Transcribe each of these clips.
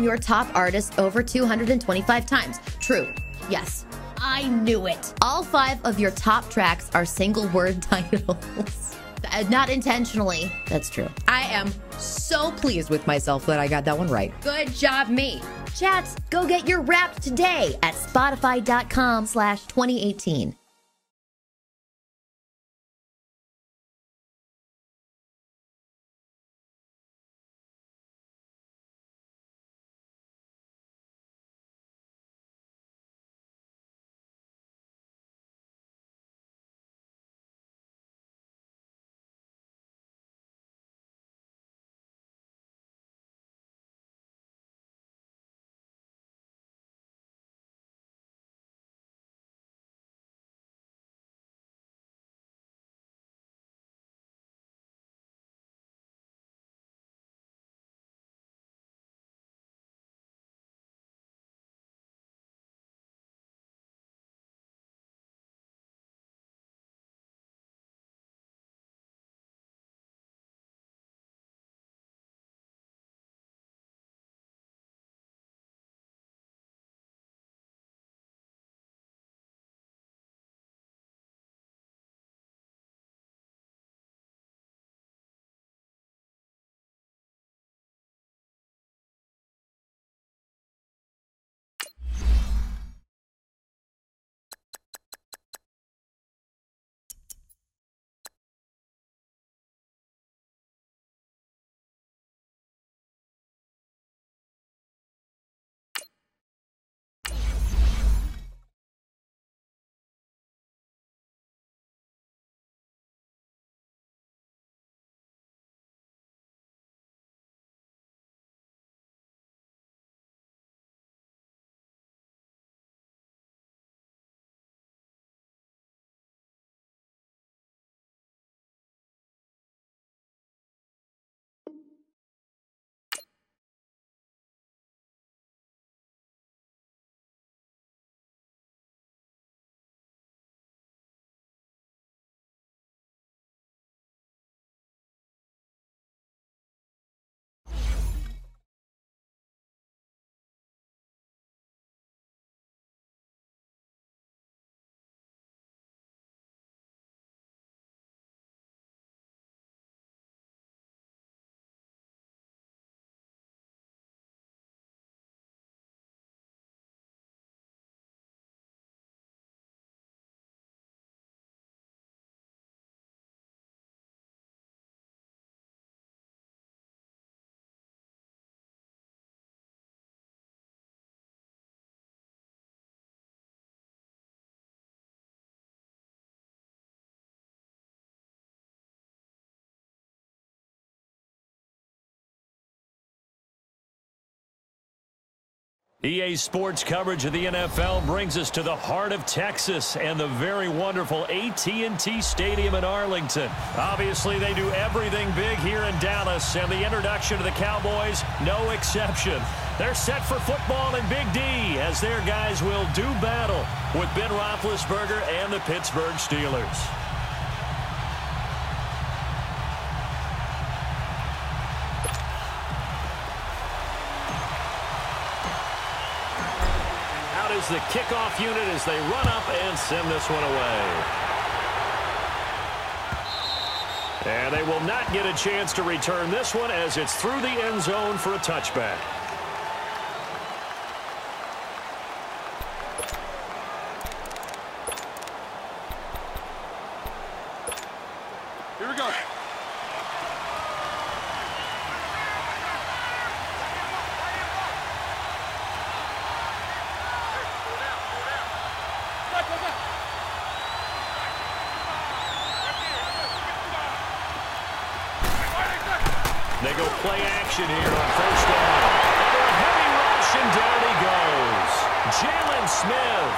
from your top artists over 225 times. True. Yes. I knew it. All 5 of your top tracks are single word titles. Not intentionally. That's true. I am so pleased with myself that I got that one right. Good job, me. Chats, go get your Wrapped today at spotify.com/2018. EA Sports coverage of the NFL brings us to the heart of Texas and the very wonderful AT&T Stadium in Arlington. Obviously, they do everything big here in Dallas, and the introduction to the Cowboys, no exception. They're set for football in Big D as their guys will do battle with Ben Roethlisberger and the Pittsburgh Steelers. Is the kickoff unit as they run up and send this one away. And they will not get a chance to return this one as it's through the end zone for a touchback. Here we go. They go play action here on first down. Under a heavy rush, and down he goes. Jalen Smith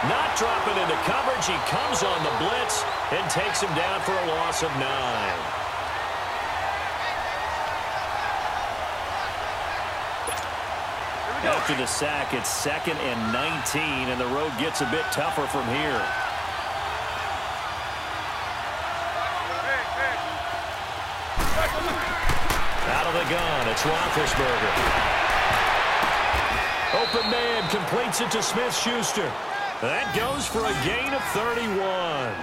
not dropping into coverage. He comes on the blitz and takes him down for a loss of 9. After the sack, it's 2nd and 19, and the road gets a bit tougher from here. Out of the gun, it's Roethlisberger. Open man completes it to Smith-Schuster. That goes for a gain of 31.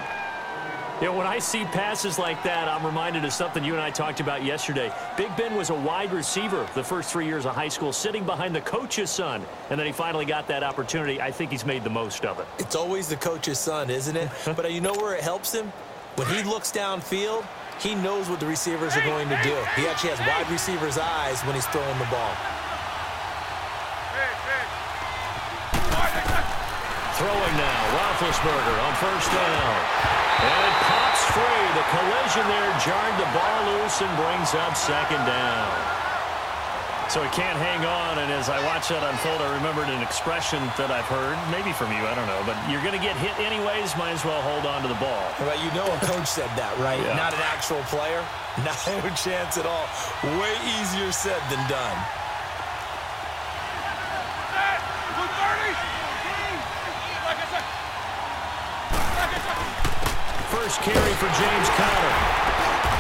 You know, when I see passes like that, I'm reminded of something you and I talked about yesterday. Big Ben was a wide receiver the first 3 years of high school, sitting behind the coach's son, and then he finally got that opportunity. I think he's made the most of it. It's always the coach's son, isn't it? But you know where it helps him? When he looks downfield, he knows what the receivers are going to do. He actually has wide receivers' eyes when he's throwing the ball. Throwing now, Roethlisberger on first down. And it pops free. The collision there jarred the ball loose and brings up second down. So he can't hang on, and as I watch that unfold, I remembered an expression that I've heard, maybe from you, I don't know, but you're going to get hit anyways, might as well hold on to the ball. Well, you know a coach said that, right? Yeah. Not an actual player. No chance at all. Way easier said than done. First carry for James Conner.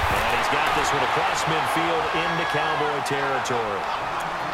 And he's got this one across midfield into Cowboy territory.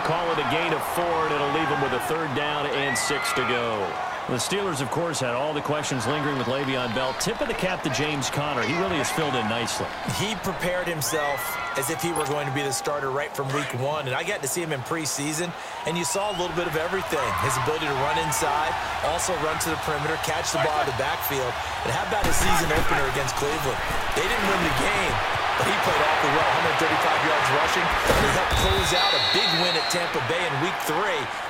Call it a gain of 4, and it'll leave him with a third down and 6 to go. The Steelers, of course, had all the questions lingering with Le'Veon Bell. Tip of the cap to James Conner. He really has filled in nicely. He prepared himself as if he were going to be the starter right from week 1. And I got to see him in preseason, and you saw a little bit of everything. His ability to run inside, also run to the perimeter, catch the ball in the backfield. And how about his season opener against Cleveland? They didn't win the game, but he played awfully well, 135 yards rushing, and he helped close out a big win at Tampa Bay in Week 3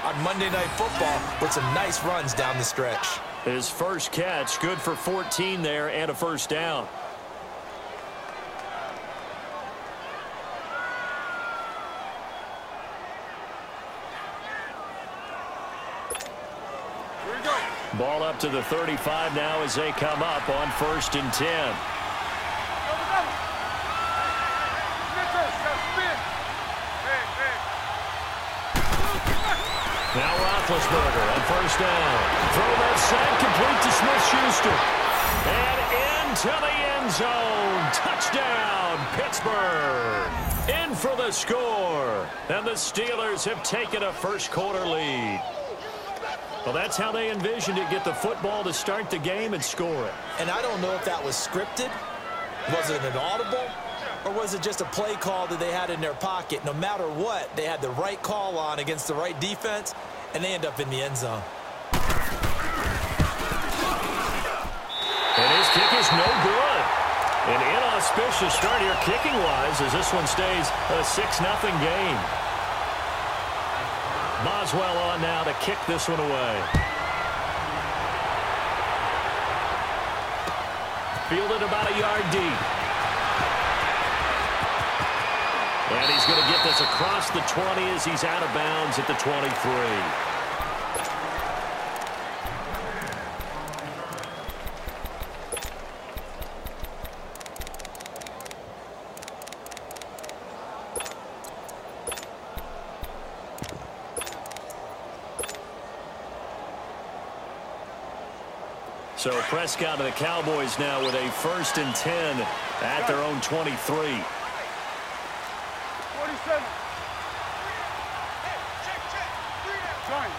on Monday Night Football with some nice runs down the stretch. His first catch, good for 14 there and a first down. Here we go. Ball up to the 35 now as they come up on 1st and 10. Now Roethlisberger on first down. Throw that sack complete to Smith-Schuster. And into the end zone. Touchdown, Pittsburgh. In for the score. And the Steelers have taken a first quarter lead. Well, that's how they envisioned it. Get the football to start the game and score it. And I don't know if that was scripted. Was it an audible? Or was it just a play call that they had in their pocket? No matter what, they had the right call on against the right defense, and they end up in the end zone. And his kick is no good. An inauspicious start here kicking-wise as this one stays a 6-0 game. Boswell on now to kick this one away. Fielded about a yard deep. And he's going to get this across the 20 as he's out of bounds at the 23. So Prescott and the Cowboys now with a 1st and 10 at their own 23. 47.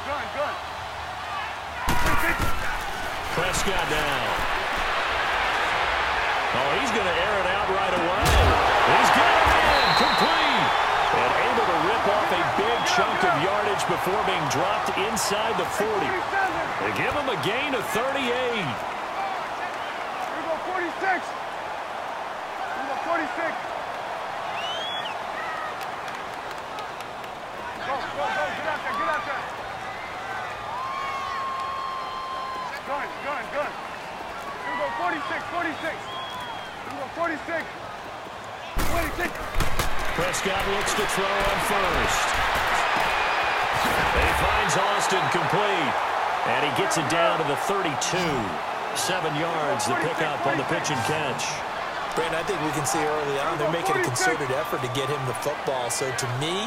Gun. Prescott down. Oh, he's going to air it out right away. He's got it in, complete. And able to rip off a big chunk of yardage before being dropped inside the 40. They give him a gain of 38. Here we go, 46. Here we go, 46. Go, get out there. Gun. Here we go, 46. Here we go, 46. 26. Prescott looks to throw on first. He finds Austin complete. And he gets it down to the 32. 7 yards, the pickup on the pitch and catch. Brandon, I think we can see early on they're making a concerted effort to get him the football. So to me,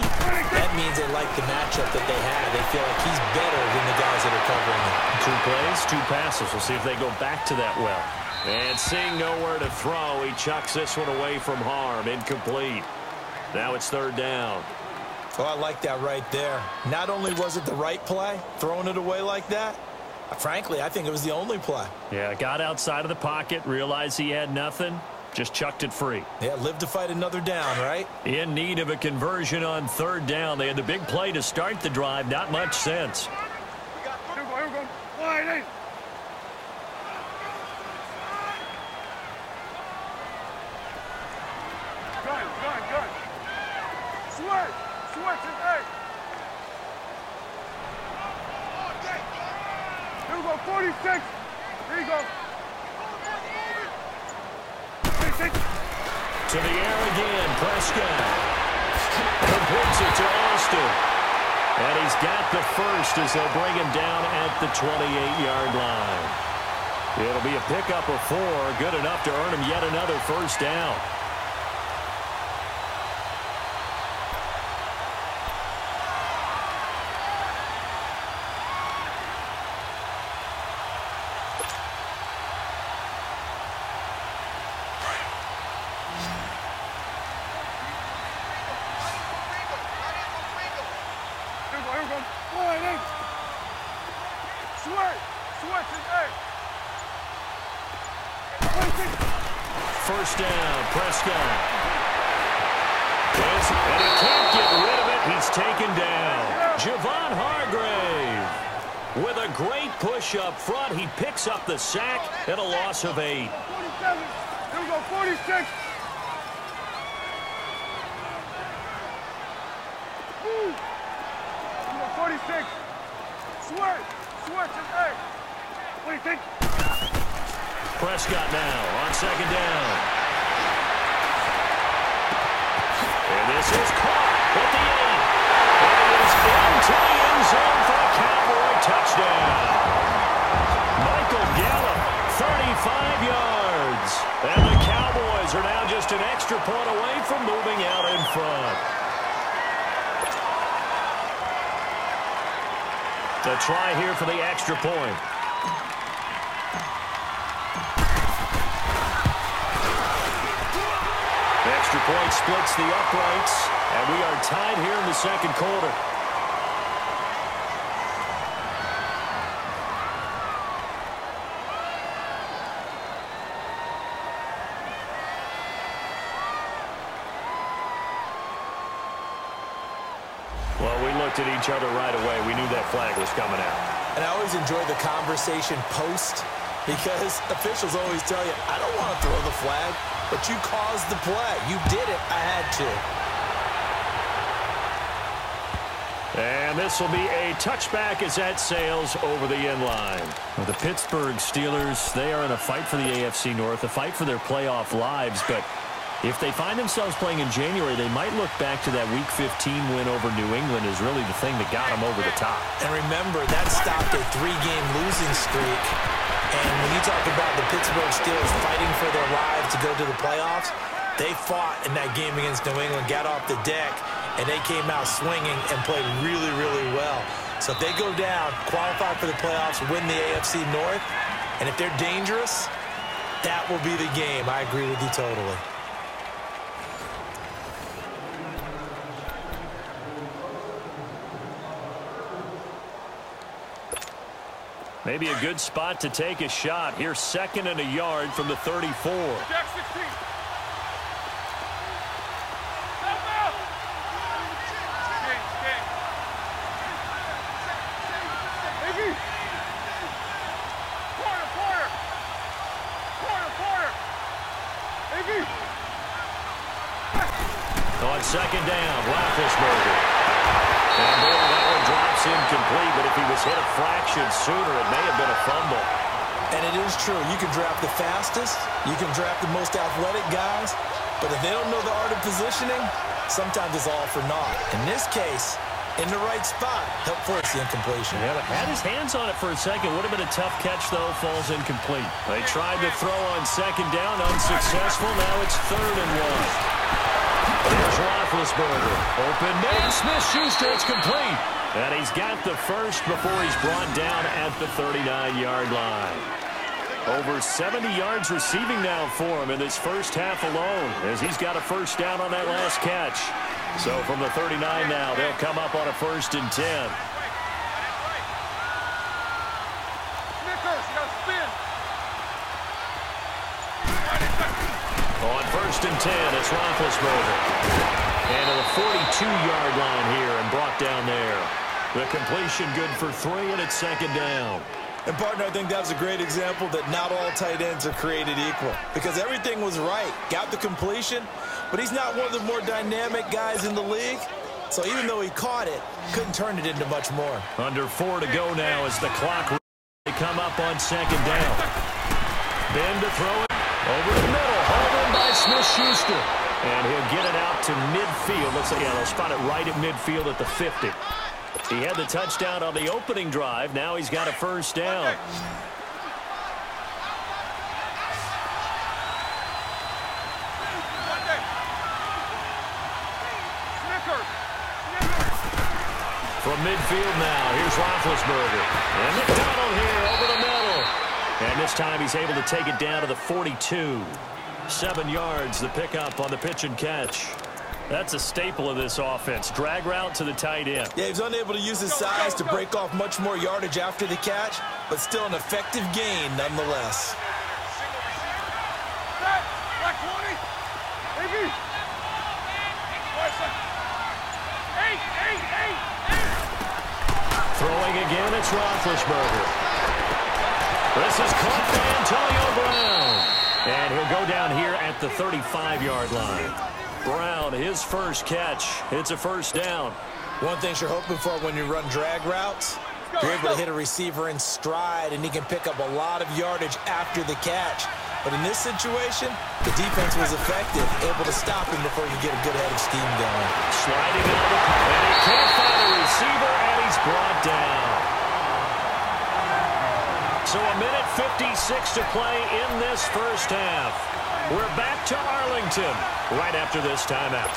that means they like the matchup that they have. They feel like he's better than the guys that are covering him. 2 plays, 2 passes. We'll see if they go back to that well. And seeing nowhere to throw, he chucks this one away from harm. Incomplete. Now it's 3rd down. Oh, I like that right there. Not only was it the right play, throwing it away like that, frankly, I think it was the only play. Yeah, got outside of the pocket, realized he had nothing, just chucked it free. Yeah, live to fight another down, right? In need of a conversion on third down. They had the big play to start the drive, not much sense. Here we go. Wide in. Gun. Switch is eight. Here we go, 46. Here you go. To the air again, Prescott. Completes it to Austin. And he's got the first as they'll bring him down at the 28-yard line. It'll be a pickup of 4, good enough to earn him yet another first down. First down, Prescott. And he can't get rid of it. He's taken down. Javon Hargrave with a great push up front. He picks up the sack and a loss of 8. 47. Here we go, 46. Woo. Here we go, 46. Switch is 8. What do you think? Prescott now on second down. And this is caught at the 8. And it is into the end zone for a Cowboy touchdown. Michael Gallup, 35 yards. And the Cowboys are now just an extra point away from moving out in front. The try here for the extra point. Extra point splits the uprights, and we are tied here in the second quarter. Well, we looked at each other right away. We knew that flag was coming out. And I always enjoy the conversation post because officials always tell you, I don't want to throw the flag. But you caused the play. You did it. I had to. And this will be a touchback as that sails over the end line. Well, the Pittsburgh Steelers, they are in a fight for the AFC North, a fight for their playoff lives. But if they find themselves playing in January, they might look back to that Week 15 win over New England as really the thing that got them over the top. And remember, that stopped a 3-game losing streak. And when you talk about the Pittsburgh Steelers fighting for their lives to go to the playoffs, they fought in that game against New England, got off the deck, and they came out swinging and played really, really well. So if they go down, qualify for the playoffs, win the AFC North, and if they're dangerous, that will be the game. I agree with you totally. Maybe a good spot to take a shot. Here's second and a yard from the 34. Jack 16. On second down, Roethlisberger. And boy, that one drops incomplete, but if he was hit a fraction sooner, it may have been a fumble. And it is true. You can draft the fastest, you can draft the most athletic guys, but if they don't know the art of positioning, sometimes it's all for naught. In this case, in the right spot, help force the incompletion. Yeah, but had his hands on it for a second. Would have been a tough catch, though. Falls incomplete. They tried to throw on second down, unsuccessful. Now it's 3rd and 1. There's Roethlisberger. Open man, Smith-Schuster. It's complete. And he's got the first before he's brought down at the 39-yard line. Over 70 yards receiving now for him in this first half alone, as he's got a first down on that last catch. So from the 39 now, they'll come up on a 1st and 10. On 1st and 10, it's Roethlisberger. And to the 42-yard line here and brought down there. The completion good for 3, and it's 2nd down. And, partner, I think that was a great example that not all tight ends are created equal. Because everything was right. Got the completion, but he's not one of the more dynamic guys in the league. So even though he caught it, couldn't turn it into much more. Under 4 to go now as the clock. They come up on 2nd down. Ben to throw it over the middle. Hauled in by Smith-Schuster. And he'll get it out to midfield. Looks like, yeah, they'll spot it right at midfield at the 50. He had the touchdown on the opening drive. Now he's got a 1st down. From midfield now, here's Roethlisberger. And McDonald here over the middle. And this time he's able to take it down to the 42. 7 yards, the pickup on the pitch and catch. That's a staple of this offense. Drag route to the tight end. Yeah, he's unable to use his size to break off much more yardage after the catch, but still an effective gain nonetheless. Throwing again, it's Roethlisberger. This is caught by Antonio Brown. And he'll go down here at the 35-yard line. Brown, his first catch. It's a 1st down. One thing you're hoping for when you run drag routes, you're able to hit a receiver in stride, and he can pick up a lot of yardage after the catch. But in this situation, the defense was effective, able to stop him before he could get a good head of steam going. Sliding out the pocket, and he can't find a receiver, and he's brought down. So a minute 56 to play in this 1st half. We're back to Arlington right after this timeout.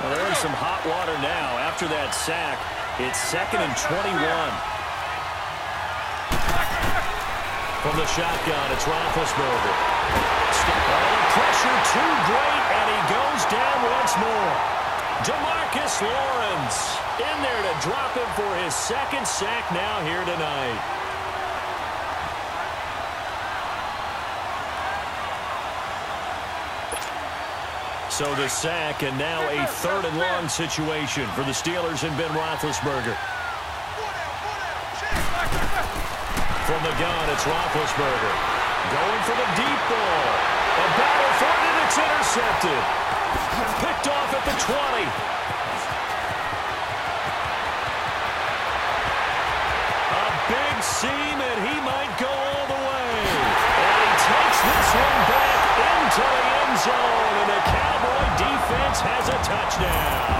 Well, they're in some hot water now. After that sack, it's 2nd and 21. From the shotgun, it's Roethlisberger. Pressure too great, and he goes down once more. DeMarcus Lawrence in there to drop him for his 2nd sack now here tonight. So the sack, and now a 3rd and long situation for the Steelers and Ben Roethlisberger. From the gun, it's Roethlisberger. Going for the deep ball. A battle for it, and it's intercepted. Picked off at the 20. A big seam, and he might go all the way. And he takes this one back into the end zone, and the Cowboy defense has a touchdown.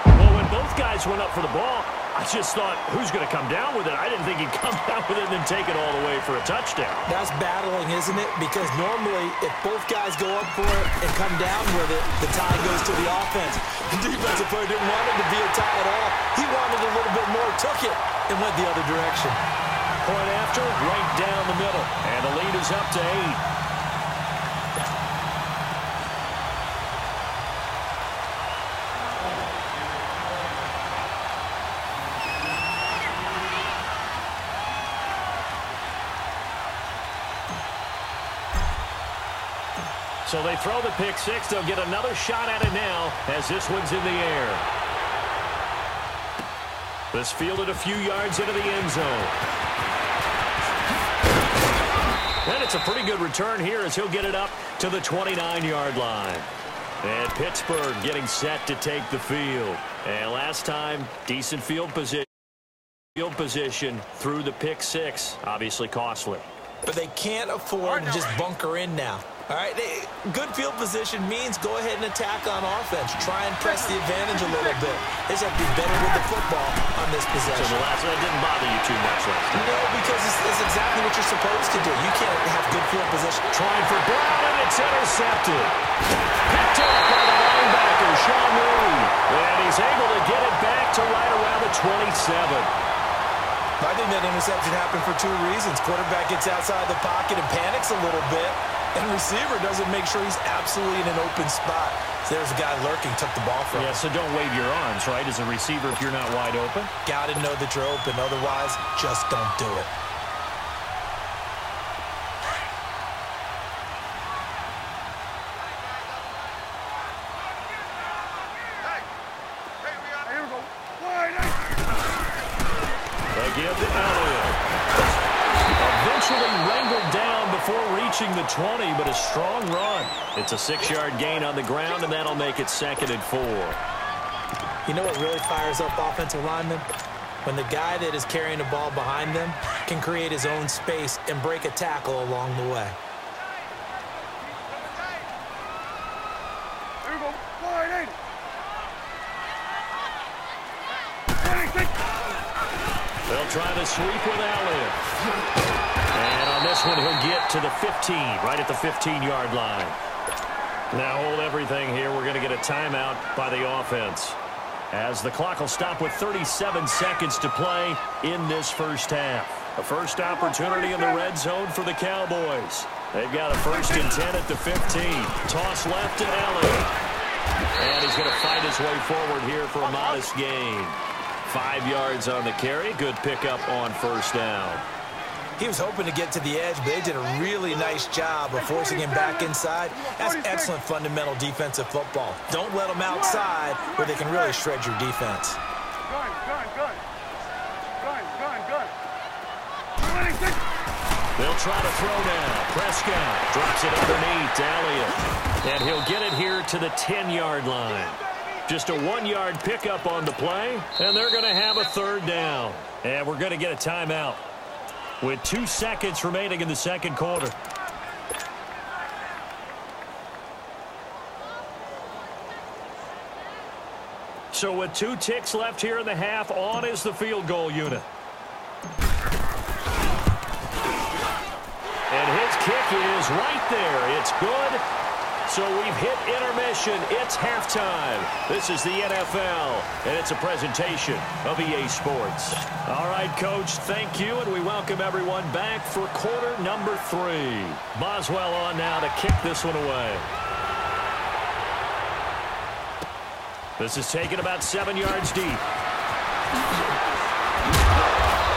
Well, when both guys went up for the ball, I just thought, who's going to come down with it? I didn't think he'd come down with it and then take it all the way for a touchdown. That's battling, isn't it? Because normally, if both guys go up for it and come down with it, the tie goes to the offense. The defensive player didn't want it to be a tie at all. He wanted a little bit more, took it, and went the other direction. Point after, right down the middle. And the lead is up to 8. So they throw the pick 6. They'll get another shot at it now as this one's in the air. This fielded a few yards into the end zone. And it's a pretty good return here as he'll get it up to the 29-yard line. And Pittsburgh getting set to take the field. And last time, decent field position through the pick 6. Obviously costly. But they can't afford to just bunker in now. All right, good field position means go ahead and attack on offense. Try and press the advantage a little bit. They just have to be better with the football on this possession. So the last one didn't bother you too much last time? No, because it's exactly what you're supposed to do. You can't have good field position. Trying for Brown, and it's intercepted. Picked up by the linebacker, Sean Lee. And he's able to get it back to right around the 27. I think that interception happened for 2 reasons. Quarterback gets outside the pocket and panics a little bit. And receiver doesn't make sure he's absolutely in an open spot. So there's a guy lurking, took the ball from him. Yeah, so don't wave your arms, right, as a receiver if you're not wide open. Got to know that you're open. Otherwise, just don't do it. They give to Elliott. Eventually wrangled down before reaching the 20, but a strong run. It's a 6-yard gain on the ground, and that'll make it 2nd and 4. You know what really fires up offensive linemen? When the guy that is carrying the ball behind them can create his own space and break a tackle along the way. They'll try to sweep with Elliott. And on this one, he'll get to the 15, right at the 15-yard line. Now hold everything here. We're going to get a timeout by the offense, as the clock will stop with 37 seconds to play in this first half. A first opportunity in the red zone for the Cowboys. They've got a 1st and 10 at the 15. Toss left to Elliott. And he's going to fight his way forward here for a modest gain. 5 yards on the carry. Good pickup on 1st down. He was hoping to get to the edge, but they did a really nice job of forcing him back inside. That's excellent fundamental defensive football. Don't let them outside where they can really shred your defense. They'll try to throw now. Prescott drops it underneath to Elliott. And he'll get it here to the 10-yard line. Just a 1-yard pickup on the play, and they're going to have a 3rd down. And we're going to get a timeout with 2 seconds remaining in the 2nd quarter. So with 2 ticks left here in the half, on is the field goal unit. And his kick is right there. It's good. So we've hit intermission. It's halftime. This is the NFL, and it's a presentation of EA Sports. All right, Coach, thank you, and we welcome everyone back for quarter number 3. Boswell on now to kick this one away. This is taken about 7 yards deep.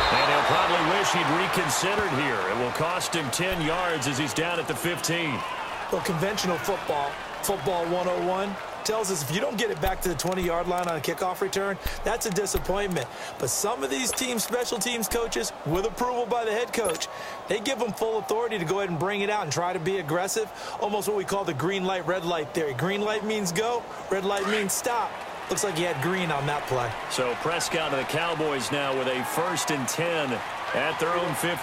And he'll probably wish he'd reconsidered here. It will cost him 10 yards as he's down at the 15. Well, conventional football 101, tells us if you don't get it back to the 20-yard line on a kickoff return, that's a disappointment. But some of these teams, special teams coaches, with approval by the head coach, they give them full authority to go ahead and bring it out and try to be aggressive, almost what we call the green light, red light theory. Green light means go, red light means stop. Looks like he had green on that play. So Prescott and the Cowboys now with a 1st and 10 at their own 15.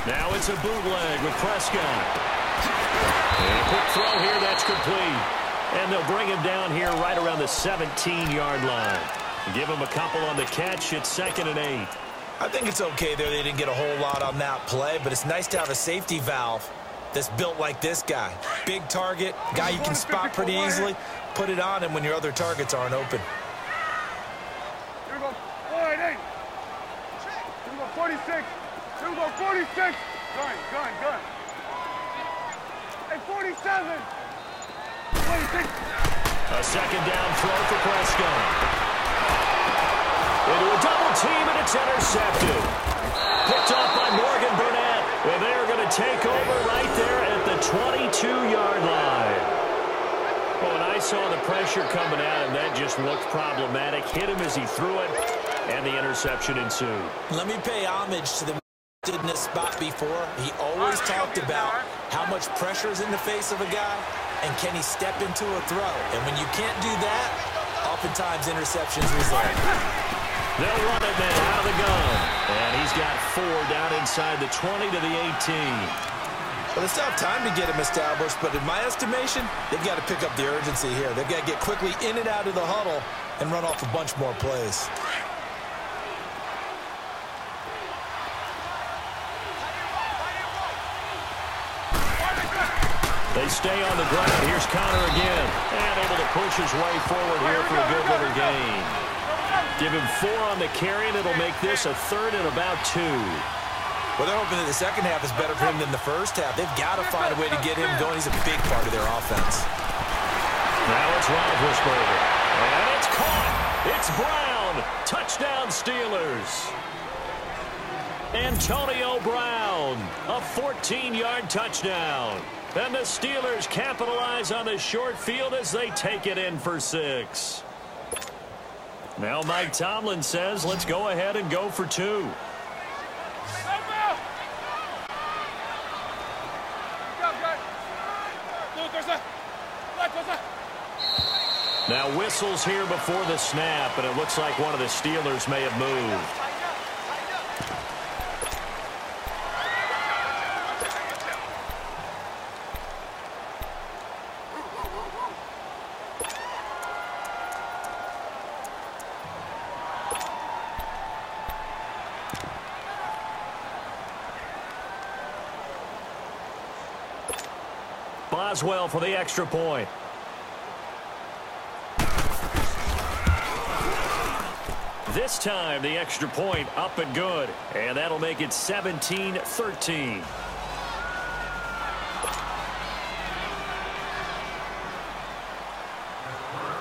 Now it's a bootleg with Prescott. And a quick throw here, that's complete. And they'll bring him down here right around the 17-yard line. Give him a couple on the catch. It's 2nd and 8. I think it's okay there. They didn't get a whole lot on that play, but it's nice to have a safety valve that's built like this guy. Big target, guy you can spot pretty easily. Put it on him when your other targets aren't open. Here we go. 48. Here we go. 46. Here we go. 46. Gun. Hey, 47. 26. A 2nd down throw for Prescott. Into a double team, and it's intercepted. Picked off by Morgan Burnett. And they're going to take over right there at the 22-yard line. Well, when I saw the pressure coming at him, that just looked problematic. Hit him as he threw it, and the interception ensued. Let me pay homage to the did in this spot before. He always talked about how much pressure is in the face of a guy, and can he step into a throw. And when you can't do that, oftentimes interceptions result. They'll run it now out of the gun. And he's got 4 down inside the 20 to the 18. Well, they still have time to get him established, but in my estimation, they've got to pick up the urgency here. They've got to get quickly in and out of the huddle and run off a bunch more plays. They stay on the ground. Here's Connor again. And able to push his way forward here for a good little gain. Give him 4 on the carry, and it'll make this a 3rd and about 2. Well, they're hoping that the second half is better for him than the first half. They've got to find a way to get him going. He's a big part of their offense. Now it's Roethlisberger. And it's caught. It's Brown. Touchdown, Steelers. Antonio Brown, a 14-yard touchdown. And the Steelers capitalize on the short field as they take it in for 6. Now Mike Tomlin says, let's go ahead and go for 2. Now whistles here before the snap, and it looks like one of the Steelers may have moved. Boswell for the extra point. This time, the extra point up and good. And that'll make it 17-13.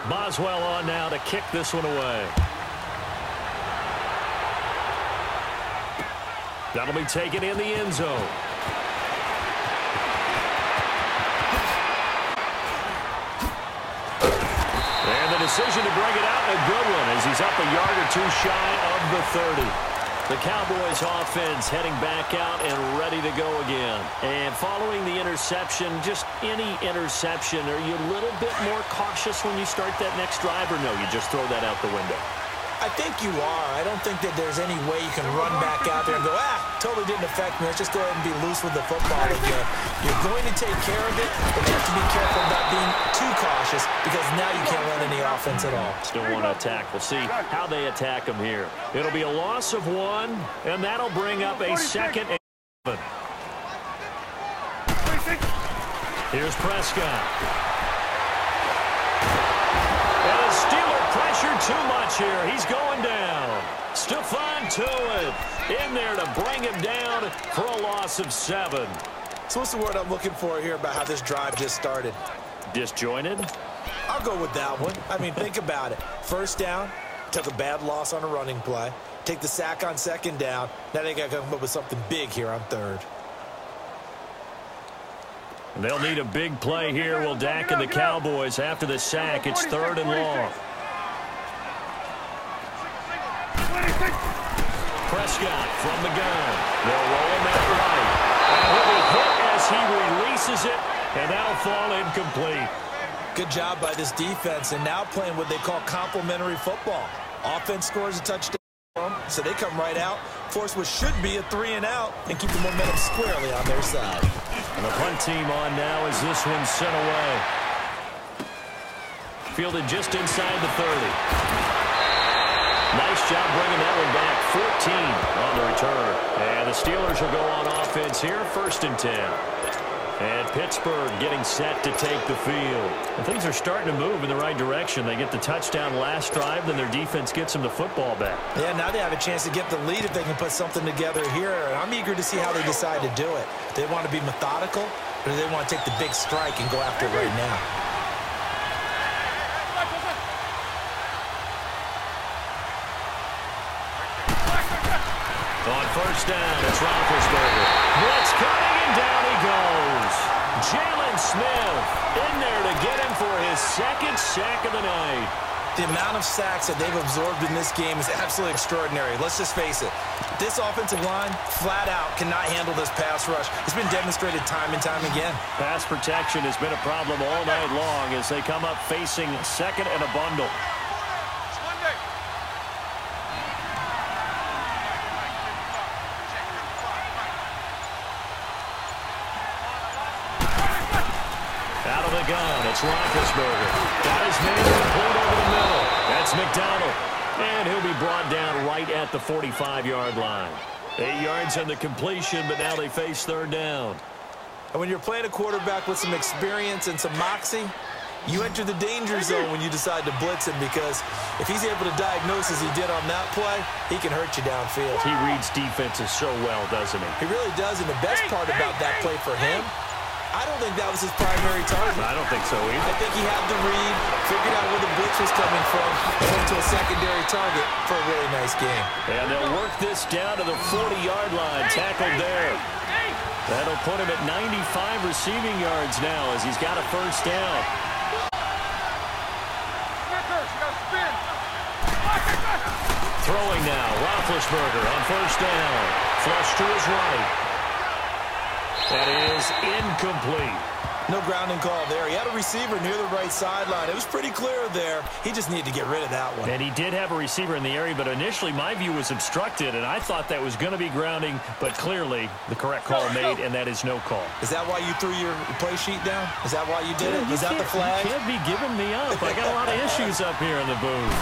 Boswell on now to kick this one away. That'll be taken in the end zone. Decision to bring it out, a good one, as he's up a yard or 2 shy of the 30. The Cowboys offense heading back out and ready to go again. And following the interception, just any interception, are you a little bit more cautious when you start that next drive, or no, you just throw that out the window? I think you are. I don't think that there's any way you can run back out there and go, totally didn't affect me. Let's just go ahead and be loose with the football again. You're going to take care of it, but you have to be careful about being too cautious because now you can't run any offense at all. Still want to attack. We'll see how they attack them here. It'll be a loss of 1, and that'll bring up a 2nd and 7. Here's Prescott. And the Steeler pressure too much here. He's going down. Stephon Tuitt in there to bring him down for a loss of 7. So what's the word I'm looking for here about how this drive just started? Disjointed? I'll go with that one. I mean, think about it. First down, took a bad loss on a running play. Take the sack on 2nd down. Now they got to come up with something big here on 3rd. They'll need a big play here. Will Dak and the Cowboys after the sack. It's 3rd and long. Prescott from the gun. They'll roll him out right. And he'll be hit as he releases it, and that'll fall incomplete. Good job by this defense, and now playing what they call complementary football. Offense scores a touchdown, so they come right out, force what should be a 3-and-out, and keep the momentum squarely on their side. And the punt team on now as this one's sent away. Fielded just inside the 30. Nice job bringing that one back. 14 on the return. And the Steelers will go on offense here, 1st and 10. And Pittsburgh getting set to take the field. And things are starting to move in the right direction. They get the touchdown last drive, then their defense gets them the football back. Yeah, now they have a chance to get the lead if they can put something together here. And I'm eager to see how they decide to do it. They want to be methodical, or do they want to take the big strike and go after it right now? On 1st down, it's Roethlisberger. Blitz coming, and down he goes. Jalen Smith in there to get him for his 2nd sack of the night. The amount of sacks that they've absorbed in this game is absolutely extraordinary. Let's just face it. This offensive line, flat out, cannot handle this pass rush. It's been demonstrated time and time again. Pass protection has been a problem all night long as they come up facing 2nd and a bundle. Gun. It's Roethlisberger. Got his man complete over the middle. That's McDonald. And he'll be brought down right at the 45-yard line. 8 yards on the completion, but now they face 3rd down. And when you're playing a quarterback with some experience and some moxie, You enter the danger zone when you decide to blitz him, because if he's able to diagnose as he did on that play, he can hurt you downfield. He reads defenses so well, doesn't he? He really does, and the best part about that play for him, I don't think that was his primary target. I don't think so either. I think he had the read, figured out where the blitz was coming from, and went to a secondary target for a really nice game. And they'll work this down to the 40-yard line. Tackled there. That'll put him at 95 receiving yards now as he's got a first down. Throwing now, Roethlisberger on first down. Flush to his right. That is incomplete. No grounding call there. He had a receiver near the right sideline. It was pretty clear there. He just needed to get rid of that one. And he did have a receiver in the area, but initially my view was obstructed, and I thought that was going to be grounding, but clearly the correct call made, and that is no call. Is that why you threw your play sheet down? Is that why you did it? Is that the flag? You can't be giving me up. I got a lot of issues up here in the booth.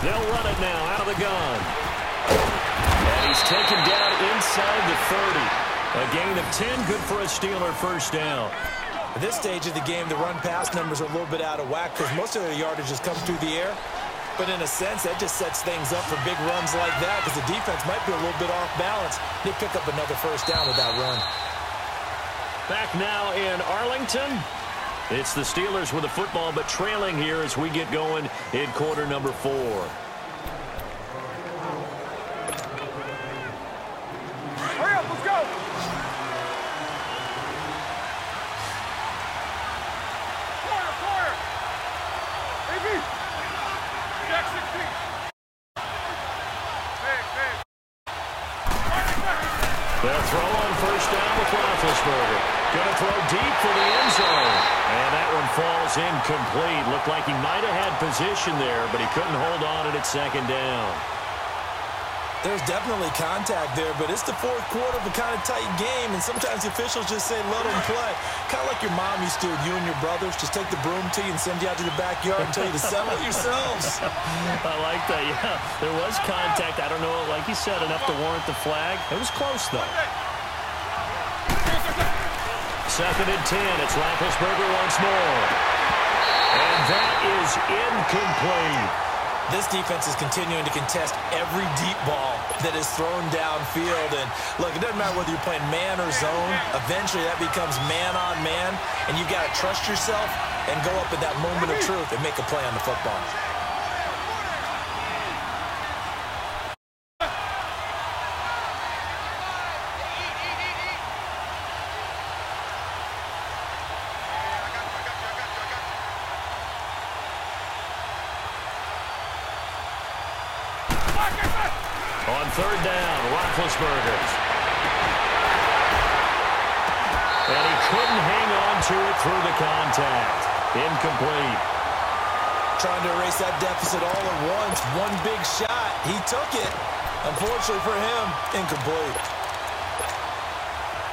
They'll run it now out of the gun. And he's taken down inside the 30. A gain of 10, good for a Steeler first down. At this stage of the game, the run-pass numbers are a little bit out of whack because most of their yardage just comes through the air. But in a sense, that just sets things up for big runs like that because the defense might be a little bit off balance. They pick up another first down with that run. Back now in Arlington. It's the Steelers with the football, but trailing here as we get going in quarter number 4. Hurry up, let's go! Corner! AB! Jack 16! Hey! They'll throw on first down with Roethlisberger. Going to throw deep for the end zone. And that one falls incomplete. Looked like he might have had position there, but he couldn't hold on at second down. There's definitely contact there, but it's the fourth quarter of a kind of tight game, and sometimes the officials just say, let them play. Kind of like your mom used to with you and your brothers. Just take the broom to you and send you out to the backyard and tell you to settle it yourselves. I like that, yeah. There was contact. I don't know, like you said, enough to warrant the flag. It was close, though. Second and 10. It's Roethlisberger once more. And that is incomplete. This defense is continuing to contest every deep ball that is thrown downfield. And, look, it doesn't matter whether you're playing man or zone. Eventually, that becomes man-on-man, and you've got to trust yourself and go up at that moment of truth and make a play on the football. On third down, Roethlisberger. And he couldn't hang on to it through the contact. Incomplete. Trying to erase that deficit all at once. One big shot. He took it. Unfortunately for him, incomplete.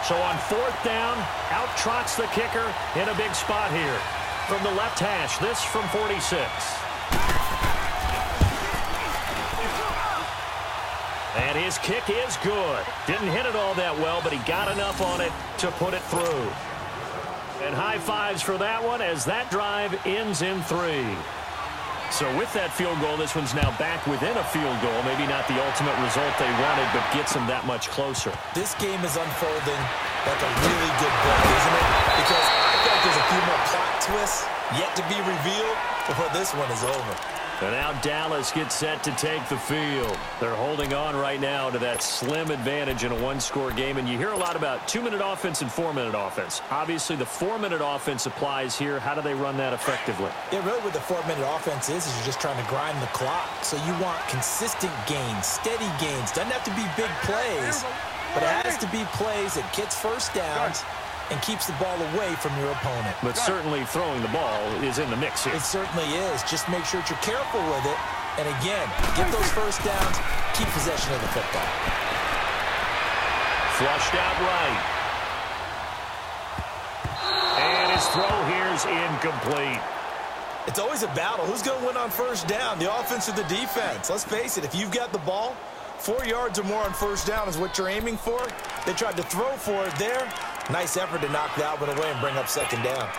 So on fourth down, out trots the kicker in a big spot here. From the left hash, this from 46. And his kick is good. Didn't hit it all that well, but he got enough on it to put it through. And high fives for that one as that drive ends in 3. So with that field goal, this one's now back within a field goal. Maybe not the ultimate result they wanted, but gets them that much closer. This game is unfolding like a really good book, isn't it? Because I feel like there's a few more plot twists yet to be revealed before this one is over. And now Dallas gets set to take the field. They're holding on right now to that slim advantage in a one-score game. And you hear a lot about 2-minute offense and 4-minute offense. Obviously, the 4-minute offense applies here. How do they run that effectively? Yeah, really what the 4-minute offense is you're just trying to grind the clock. So you want consistent gains, steady gains. Doesn't have to be big plays, but it has to be plays that gets first downs and keeps the ball away from your opponent. But certainly throwing the ball is in the mix here. It certainly is. Just make sure that you're careful with it. And again, get those first downs, keep possession of the football. Flushed out right. And his throw here is incomplete. It's always a battle. Who's going to win on first down, the offense or the defense? Let's face it, if you've got the ball, 4 yards or more on first down is what you're aiming for. They tried to throw for it there. Nice effort to knock that one away and bring up second down.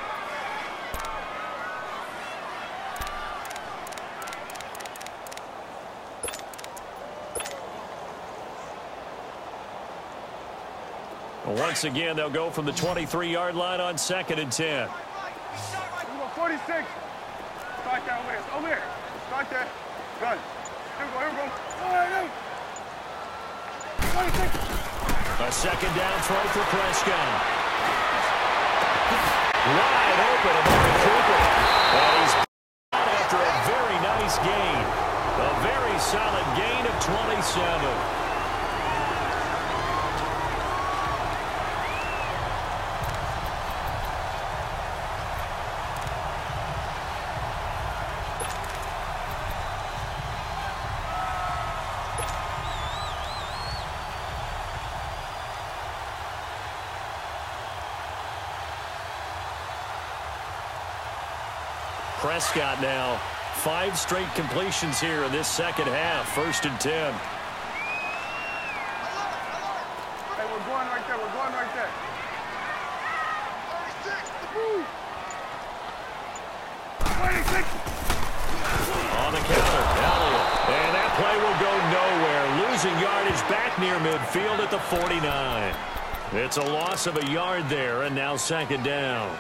once again, they'll go from the 23-yard line on 2nd and 10. 46. Start that over there. Over here. Start that. Good. Here we go. Here we go. All right, 46. A 2nd down throw for Prescott. Wide open among Cooper. And he's out after a very nice gain. A very solid gain of 27. Prescott now, 5 straight completions here in this second half. 1st and 10. Hey, we're going right there. We're going right there. 26. On the counter, Elliott. And that play will go nowhere. Losing yardage back near midfield at the 49. It's a loss of a yard there, and now 2nd down.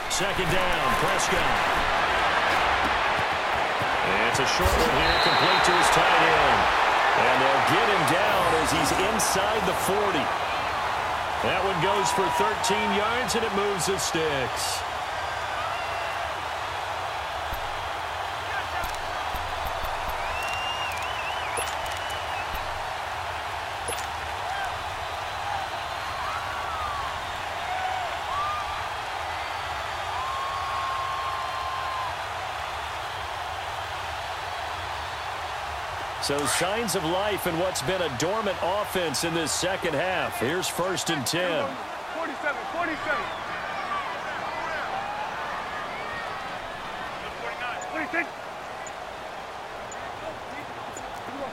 Second down, Prescott. And it's a short one here, complete to his tight end. And they'll get him down as he's inside the 40. That one goes for 13 yards, and it moves the sticks. So signs of life in what's been a dormant offense in this second half. Here's 1st and 10. 47, 47. 46.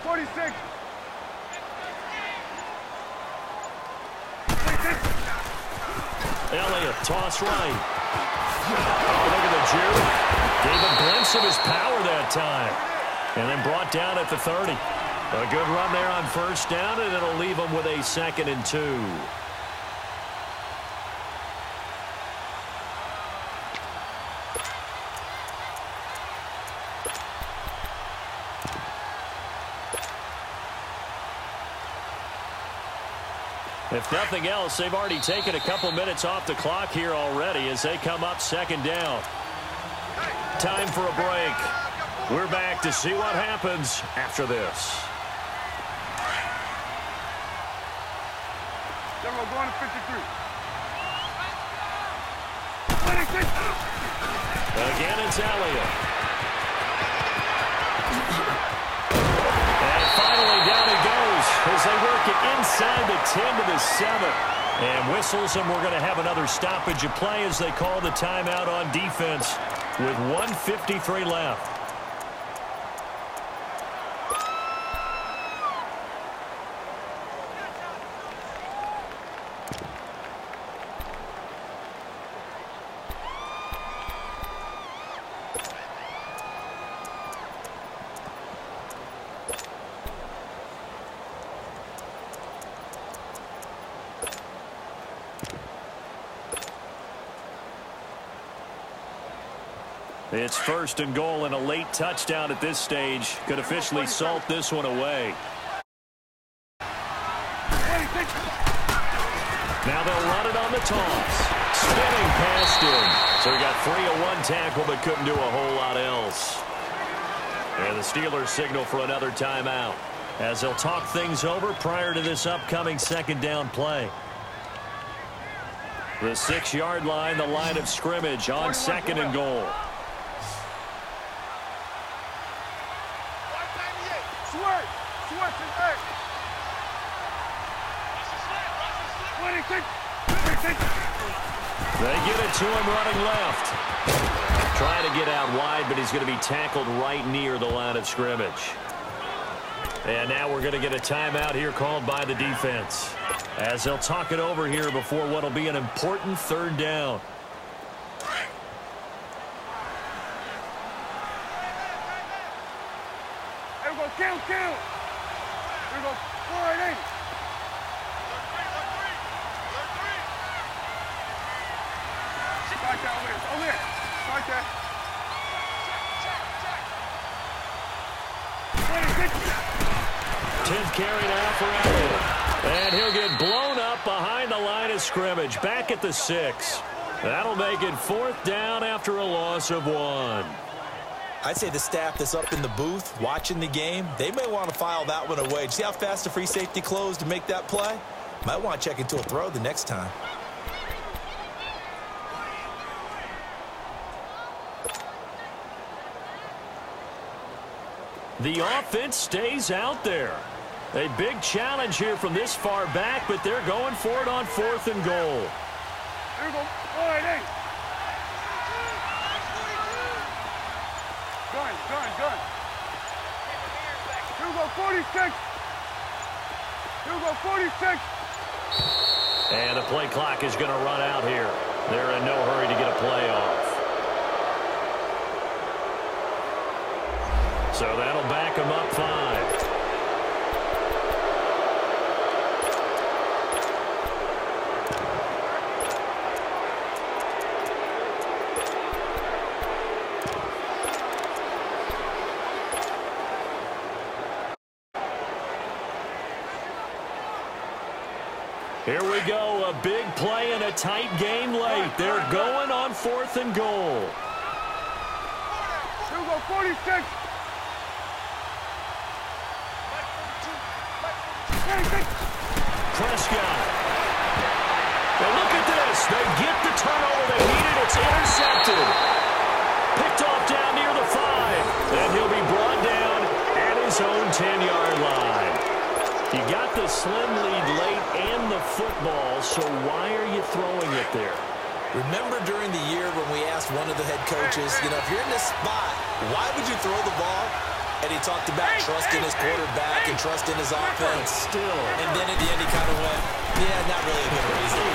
46. 46. Elliott, toss right. Oh, look at the juke. Gave a glimpse of his power that time. And then brought down at the 30. A good run there on 1st down, and it'll leave them with a 2nd and 2. If nothing else, they've already taken a couple minutes off the clock here already as they come up 2nd down. Time for a break. We're back to see what happens after this. Then we're going to 53. 26. Again, it's Elliott. And finally down it goes as they work it inside the 10 to the 7. And whistles, and we're going to have another stoppage of play as they call the timeout on defense with 1:53 left. It's 1st and goal, and a late touchdown at this stage could officially salt this one away. Now they'll run it on the toss. Spinning past him. So he got 3 of 1 tackle, but couldn't do a whole lot else. And the Steelers signal for another timeout as they'll talk things over prior to this upcoming 2nd down play. The 6-yard line, the line of scrimmage on 2nd and goal. They get it to him running left. Trying to get out wide, but he's going to be tackled right near the line of scrimmage. And now we're going to get a timeout here called by the defense, as they'll talk it over here before what will be an important third down. Here we go, count. Here we go, 4-8. Start that over here. Start that. 10th carry now for Elliott. And he'll get blown up behind the line of scrimmage. Back at the 6. That'll make it 4th down after a loss of 1. I'd say the staff that's up in the booth watching the game, they may want to file that one away. See how fast the free safety closed to make that play? Might want to check into a throw the next time. The offense stays out there. A big challenge here from this far back, but they're going for it on 4th and goal. Here we go, 4-8. Gun. Here we go, 46. Here we go, 46. And the play clock is going to run out here. They're in no hurry to get a play off. So that'll back them up 5. Here we go, a big play in a tight game late. They're going on 4th and goal. Here we go, 46. Prescott. And look at this. They get the turnover they needed. It's intercepted. Picked off down near the 5. And he'll be brought down at his own 10-yard line. You got the slim lead late and the football, so why are you throwing it there? Remember during the year when we asked one of the head coaches, if you're in this spot, why would you throw the ball? And he talked about trusting his quarterback and trusting his offense. Still. And then at the end he kind of went, yeah, not really a good reason.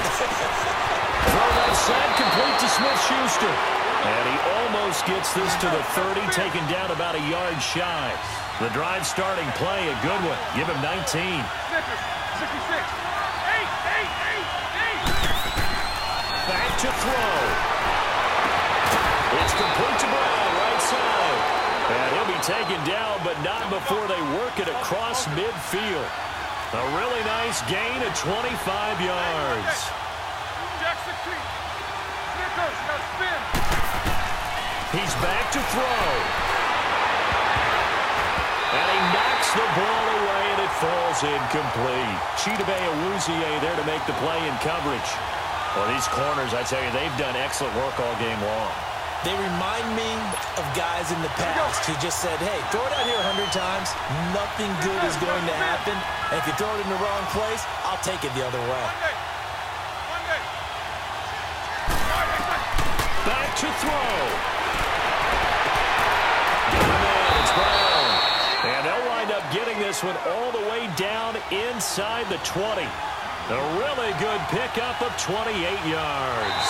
Throw left side, complete to Smith-Schuster. And he almost gets this to the 30, taken down about a yard shy. The drive starting play, a good one. Give him 19. 66. 8. Back to throw. It's complete to Brown, right side. And he'll be taken down, but not before they work it across midfield. A really nice gain of 25 yards. Jack 16. Snickers, now spin. He's back to throw. And he knocks the ball away, and it falls incomplete. Chidobe Awuzie there to make the play in coverage. Well, these corners, I tell you, they've done excellent work all game long. They remind me of guys in the past who just said, hey, throw it out here 100 times. Nothing good is going to happen. And if you throw it in the wrong place, I'll take it the other way. Back to throw. It's Brown. And they'll wind up getting this one all the way down inside the 20. A really good pickup of 28 yards.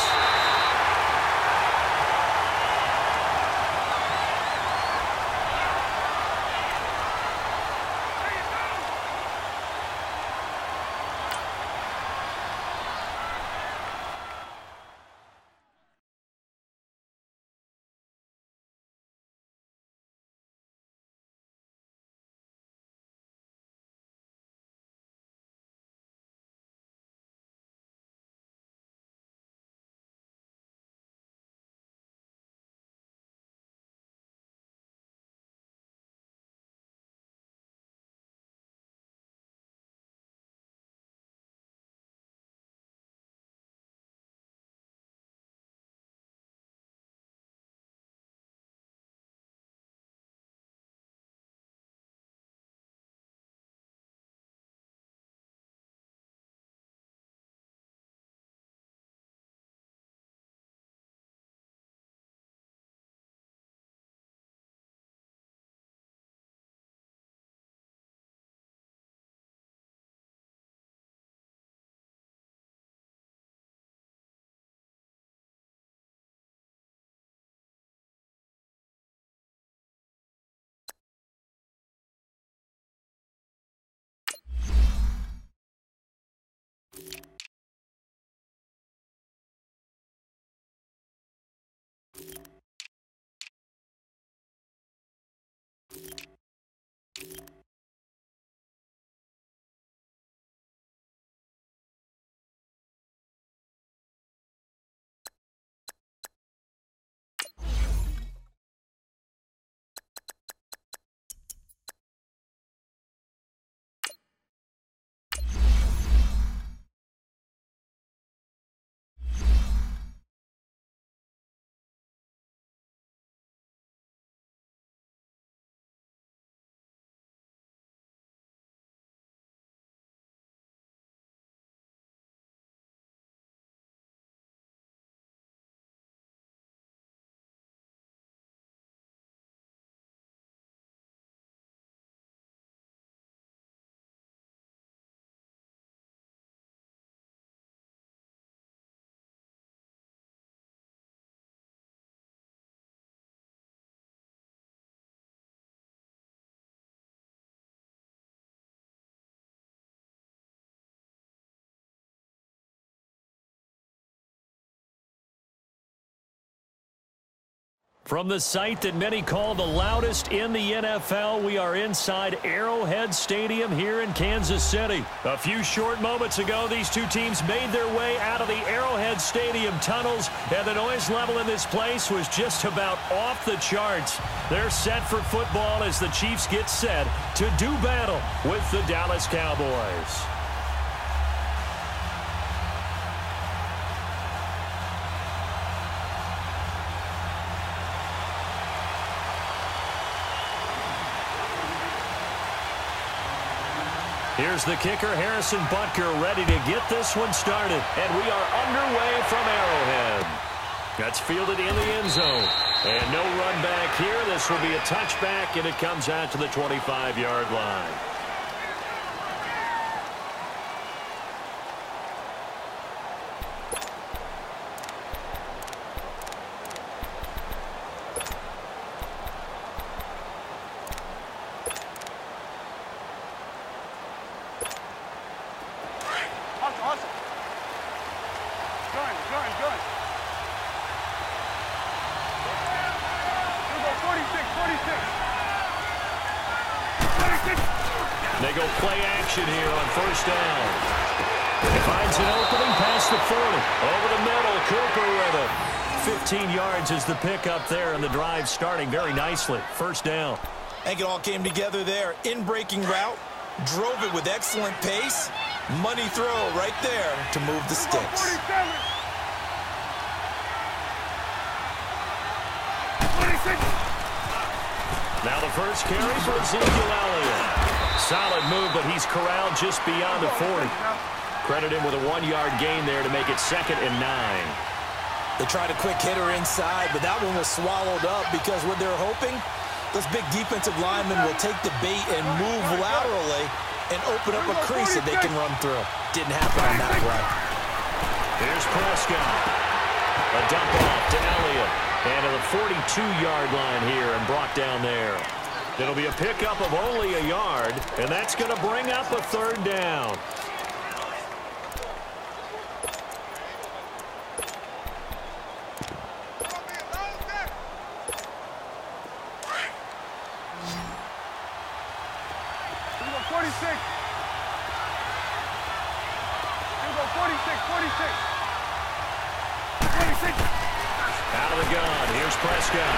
From the site that many call the loudest in the NFL, we are inside Arrowhead Stadium here in Kansas City. A few short moments ago, these two teams made their way out of the Arrowhead Stadium tunnels, and the noise level in this place was just about off the charts. They're set for football as the Chiefs get set to do battle with the Dallas Cowboys. Here's the kicker, Harrison Butker, ready to get this one started. And we are underway from Arrowhead. That's fielded in the end zone. And no run back here. This will be a touchback, and it comes out to the 25-yard line. They go play action here on first down. He finds an opening past the 40. Over the middle, Cooper with it. 15 yards is the pickup there, and the drive starting very nicely. First down. I think it all came together there. In-breaking route, drove it with excellent pace. Money throw right there to move the sticks. Now the first carry for Ezekiel Elliott. Solid move, but he's corralled just beyond the 40. Credit him with a 1-yard gain there to make it 2nd and 9. They tried a quick hitter inside, but that one was swallowed up because what they're hoping, those big defensive linemen will take the bait and move laterally and open up a crease that they can run through. Didn't happen on that play. Here's Prescott. A dump off to Elliott. And to the 42-yard line here and brought down there. It'll be a pickup of only a yard, and that's going to bring up a 3rd down. Out of the gun, here's Prescott.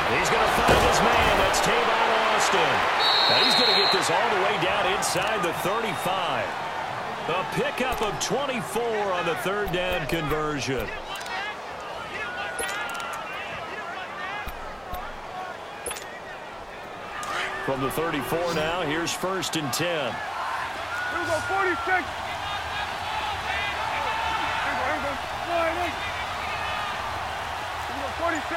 He's going to find his man. That's Tavon Austin. Now he's going to get this all the way down inside the 35. A pickup of 24 on the 3rd down conversion. From the 34 now, here's 1st and 10. Here we go, 46. Here we go, 46. 26.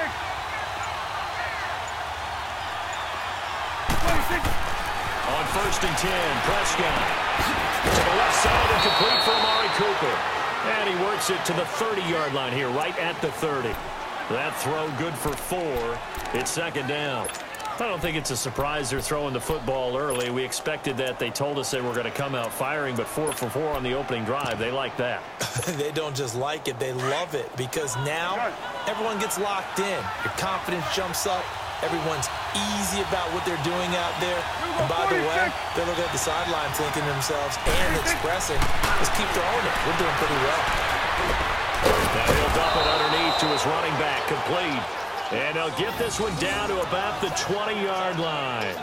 On 1st and 10, Prescott. To the left side and complete for Amari Cooper. And he works it to the 30-yard line here, right at the 30. That throw good for 4. It's 2nd down. I don't think it's a surprise they're throwing the football early. We expected that. They told us they were going to come out firing, but 4 for 4 on the opening drive. They like that. They don't just like it, they love it, because now everyone gets locked in. Your confidence jumps up. Everyone's easy about what they're doing out there. And by the way, they're looking at the sidelines thinking to themselves and expressing, let's keep throwing it. We're doing pretty well. Now he'll dump it underneath to his running back, complete. And he'll get this one down to about the 20-yard line.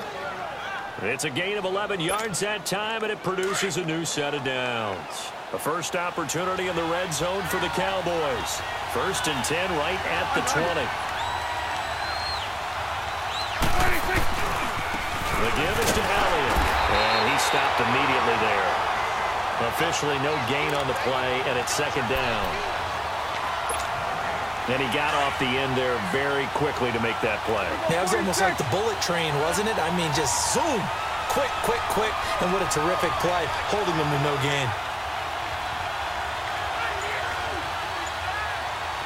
It's a gain of 11 yards that time, and it produces a new set of downs. A first opportunity in the red zone for the Cowboys. 1st and 10 right at the 20. The give is to Elliott, and he stopped immediately there. Officially no gain on the play, and it's 2nd down. And he got off the end there very quickly to make that play. Yeah, it was almost like the bullet train, wasn't it? I mean, just zoom. Quick, quick, quick. And what a terrific play, holding them to no gain.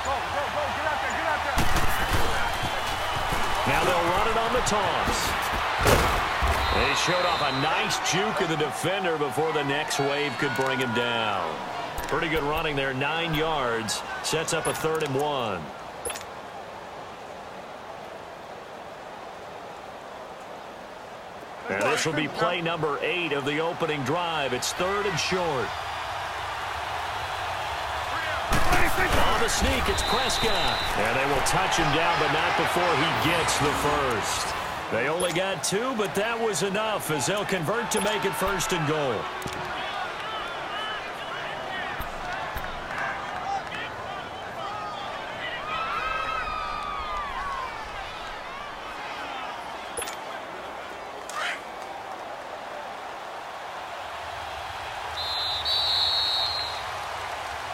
Go, get out there, get out there. Now they'll run it on the toss. They showed off a nice juke of the defender before the next wave could bring him down. Pretty good running there, 9 yards. Sets up a 3rd and 1. And this will be play number 8 of the opening drive. It's 3rd and short. On the sneak, it's Prescott. And they will touch him down, but not before he gets the first. They only got 2, but that was enough as they'll convert to make it 1st and goal.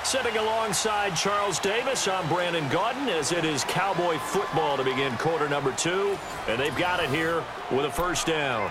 Sitting alongside Charles Davis, I'm Brandon Gaudin, as it is Cowboy football to begin quarter number 2. And they've got it here with a first down.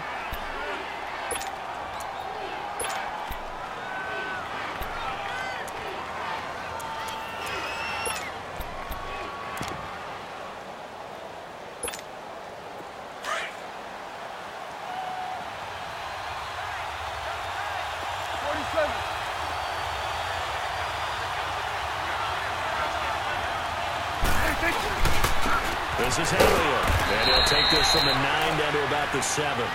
This is Elliott, and he'll take this from the 9 down to about the 7.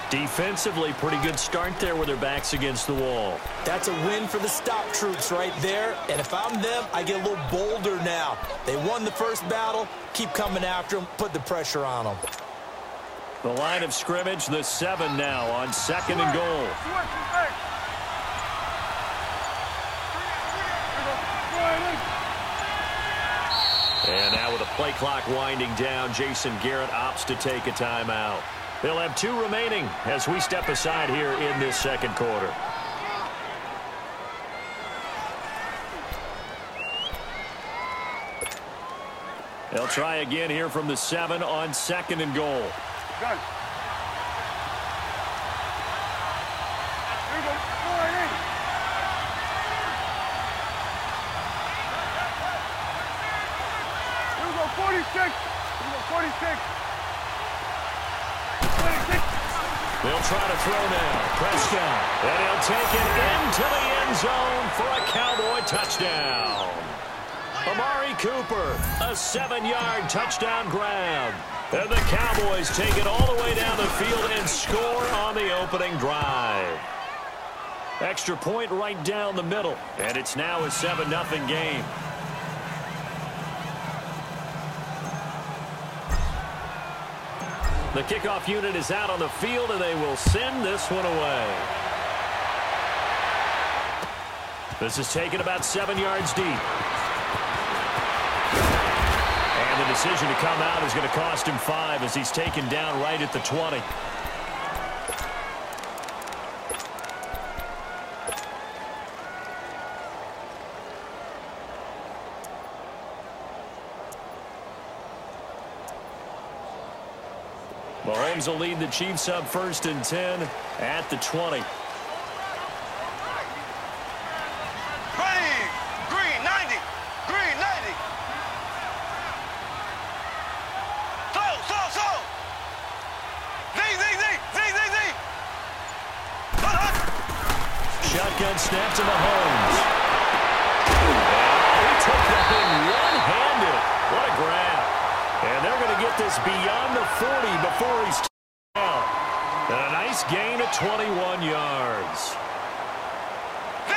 Defensively, pretty good start there with their backs against the wall. That's a win for the stop troops right there, and if I'm them, I get a little bolder now. They won the first battle, keep coming after them, put the pressure on them. The line of scrimmage, the 7 now on 2nd and goal. And now with the play clock winding down, Jason Garrett opts to take a timeout. They'll have 2 remaining as we step aside here in this second quarter. They'll try again here from the 7 on 2nd and goal. Done. Here we go. 46. Here we go, 46. 26. They'll try to throw now. Prescott. And he'll take it into the end zone for a Cowboy touchdown. Amari Cooper, a 7-yard touchdown grab. And the Cowboys take it all the way down the field and score on the opening drive. Extra point right down the middle. And it's now a 7-0 game. The kickoff unit is out on the field, and they will send this one away. This is taken about 7 yards deep. And the decision to come out is going to cost him 5 as he's taken down right at the 20. Mahomes will lead the Chiefs up 1st and 10 at the 20. Green 90. Green 90. Slow. Z. Shotgun snap to Mahomes. He took that thing one-handed. What a grab. And they're going to get this beyond the 40 before he's down. And a nice gain of 21 yards. Z.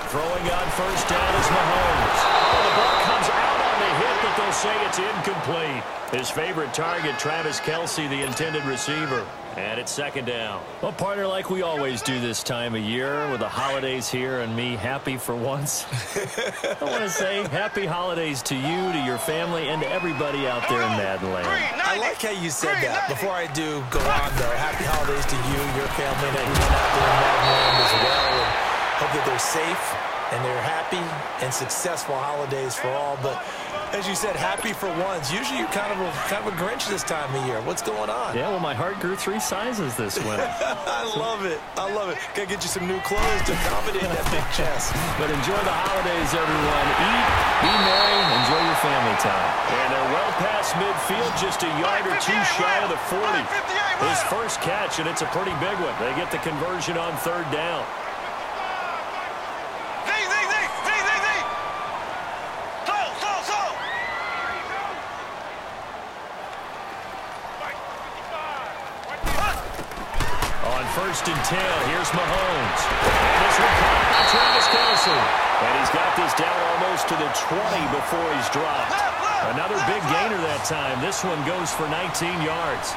Throwing on 1st down is Mahomes. Well, the ball comes out on the hit, but they'll say it's incomplete. His favorite target, Travis Kelce, the intended receiver. And it's 2nd down. Well, partner, like we always do this time of year with the holidays here and me happy for once. I want to say happy holidays to you, to your family, and to everybody out there in Madden land. I like how you said that. Before I do go on, though, happy holidays to you, your family, and everyone out there in Madden land as well. And hope that they're safe and they're happy and successful holidays for all. But as you said, happy for once. Usually you're kind of a Grinch this time of year. What's going on? Yeah, well, my heart grew 3 sizes this winter. I love it. Gotta get you some new clothes to accommodate that big chest. But enjoy the holidays, everyone. Eat, be merry, enjoy your family time. And they're well past midfield, just a yard or 2 shy of the 40. His first catch, and it's a pretty big one. They get the conversion on third down. On 1st and 10, here's Mahomes. And this one caught by Travis Kelce. And he's got this down almost to the 20 before he's dropped. Another big gainer that time. This one goes for 19 yards.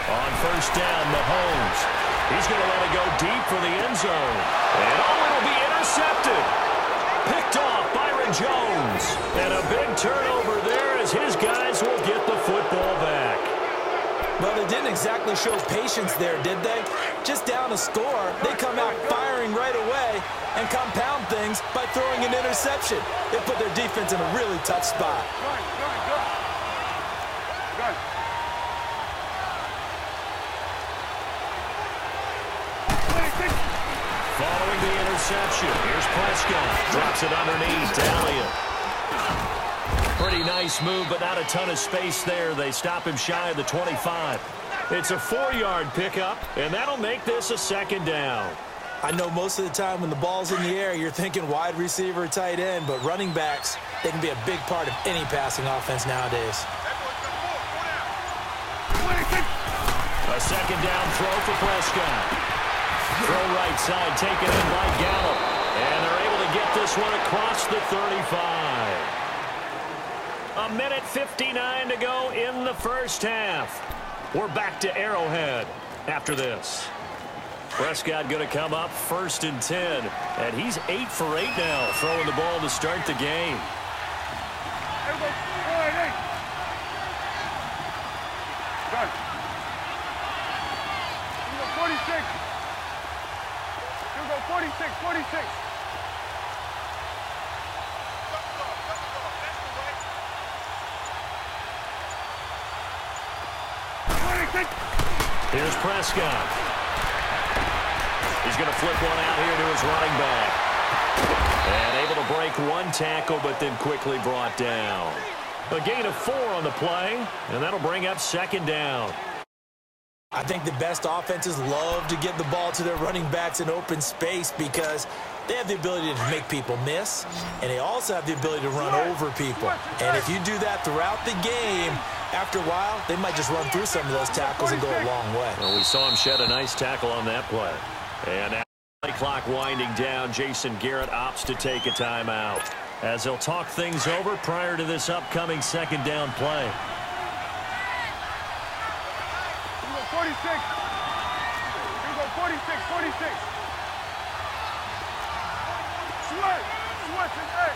On 1st down, Mahomes. He's going to let it go deep for the end zone. And it'll be intercepted. Picked off Byron Jones. And a big turnover there as his guys will get the football back. Well, they didn't exactly show patience there, did they? Just down a score, they come out firing right away and compound things by throwing an interception. They put their defense in a really tough spot. Following the interception, here's Prescott. Drops it underneath to Elliott. Pretty nice move, but not a ton of space there. They stop him shy of the 25. It's a 4-yard pickup, and that'll make this a 2nd down. I know most of the time when the ball's in the air, you're thinking wide receiver, tight end, but running backs, they can be a big part of any passing offense nowadays. A 2nd down throw for Prescott. Throw right side, taken in by Gallup. And they're able to get this one across the 35. A minute 59 to go in the first half. We're back to Arrowhead after this. Prescott going to come up 1st and 10. And he's 8 for 8 now, throwing the ball to start the game. Done. 46. 46. Here's Prescott. He's going to flip one out here to his running back. And able to break one tackle, but then quickly brought down. A gain of 4 on the play, and that'll bring up 2nd down. I think the best offenses love to get the ball to their running backs in open space because they have the ability to make people miss, and they also have the ability to run over people. And if you do that throughout the game, after a while, they might just run through some of those tackles and go a long way. Well, we saw him shed a nice tackle on that play. And now the clock winding down, Jason Garrett opts to take a timeout as they'll talk things over prior to this upcoming 2nd down play. 46. Here we go, 46. Switch and X.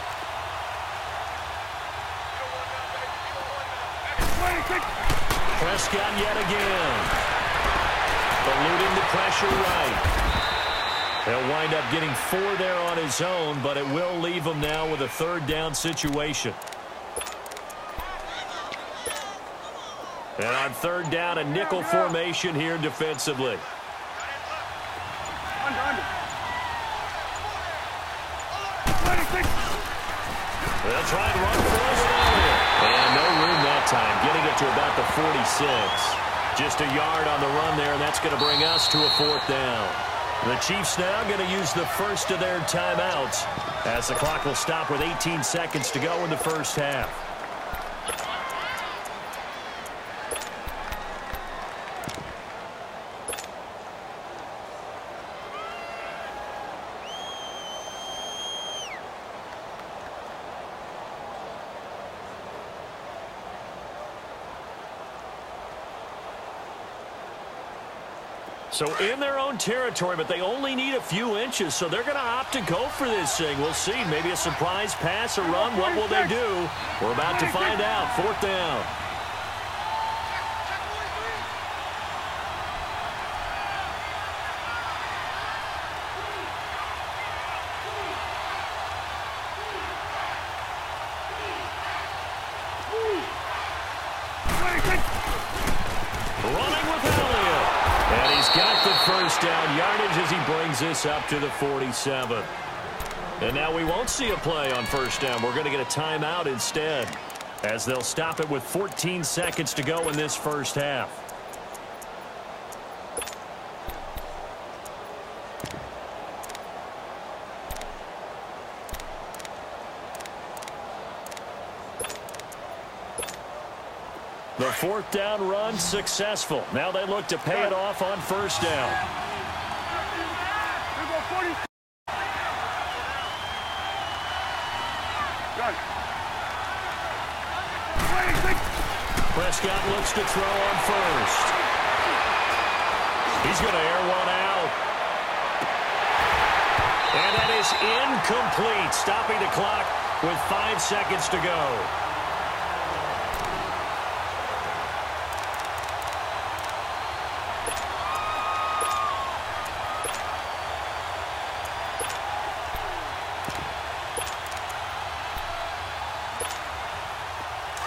26. Prescott yet again. Eluding the pressure right. He'll wind up getting 4 there on his own, but it will leave him now with a 3rd down situation. And on 3rd down, a nickel formation here defensively. Under. 26. They'll try and run for us. And no room that time, getting it to about the 46. Just a yard on the run there, and that's going to bring us to a 4th down. The Chiefs now going to use the first of their timeouts as the clock will stop with 18 seconds to go in the first half. So in their own territory, but they only need a few inches, so they're going to opt to go for this thing. We'll see. Maybe a surprise pass or run. What will they do? We're about to find out. 4th down. Running with Elliott. And he's got the first down yardage as he brings this up to the 47. And now we won't see a play on first down. We're going to get a timeout instead, as they'll stop it with 14 seconds to go in this first half. The fourth down run successful. Now they look to pay it off on first down. Prescott looks to throw on first. He's going to air one out. And that is incomplete, stopping the clock with 5 seconds to go.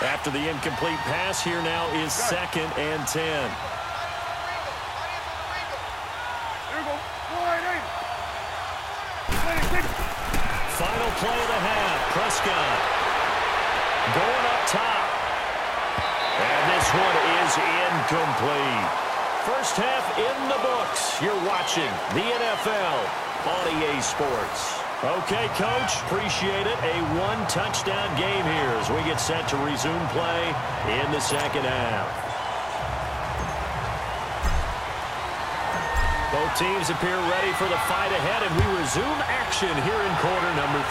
After the incomplete pass, here now is 2nd and 10. Final play of the half. Prescott going up top. And this one is incomplete. First half in the books. You're watching the NFL on EA Sports. Okay, Coach, appreciate it. A one-touchdown game here as we get set to resume play in the second half. Both teams appear ready for the fight ahead, and we resume action here in quarter number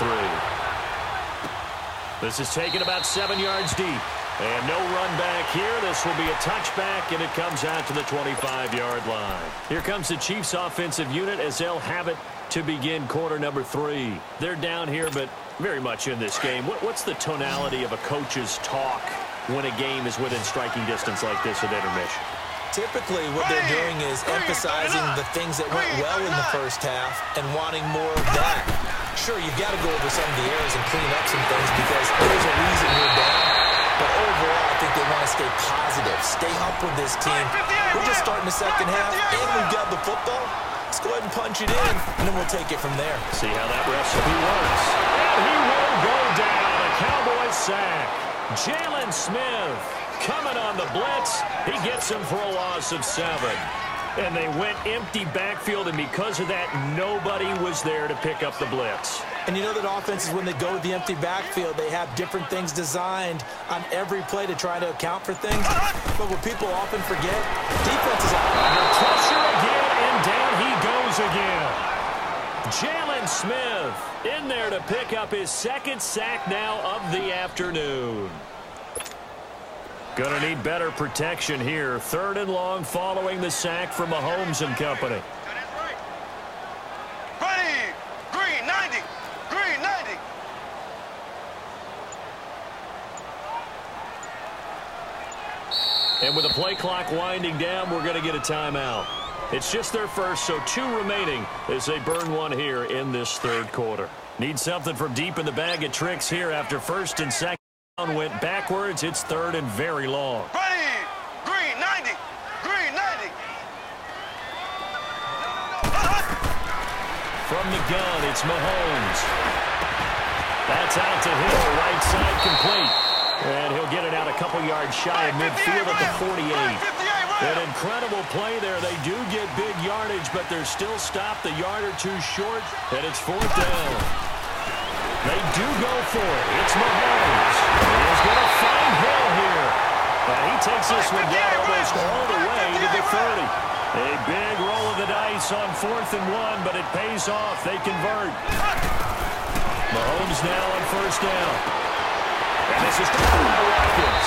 3. This is taken about 7 yards deep. And no run back here. This will be a touchback, and it comes out to the 25-yard line. Here comes the Chiefs' offensive unit as they'll have it to begin quarter number 3. They're down here, but very much in this game. What's the tonality of a coach's talk when a game is within striking distance like this at intermission? Typically, what they're doing is emphasizing the things that went well in the first half and wanting more of that. Sure, you've got to go over some of the errors and clean up some things because there's a reason you're down. But overall, I think they want to stay positive, stay up with this team. We're just starting the second half, and we've got the football. Let's go ahead and punch it in, and then we'll take it from there. See how that recipe works. And he will go down. A Cowboys sack. Jalen Smith coming on the blitz. He gets him for a loss of 7. And they went empty backfield, and because of that, nobody was there to pick up the blitz. And you know that offenses, when they go with the empty backfield, they have different things designed on every play to try to account for things. But what people often forget, defense is out. Pressure again, and down he goes again. Jalen Smith in there to pick up his 2nd sack now of the afternoon. Going to need better protection here. 3rd and long following the sack from Mahomes and company. Ready, green 90, green 90. And with the play clock winding down, we're going to get a timeout. It's just their first, so 2 remaining as they burn one here in this 3rd quarter. Need something from deep in the bag of tricks here after 1st and 2nd. Went backwards. It's 3rd and very long. Ready, green 90, green 90. From the gun, it's Mahomes. That's out to Hill, right side complete. And he'll get it out a couple yards shy of midfield at the 48. An incredible play there. They do get big yardage, but they're still stopped a yard or 2 short, and it's 4th down. They do go for it. It's Mahomes. He's going to find Hill here. And he takes this one down almost all the way to the 30. A big roll of the dice on 4th and 1, but it pays off. They convert. Mahomes now on 1st down. And this is caught by Watkins.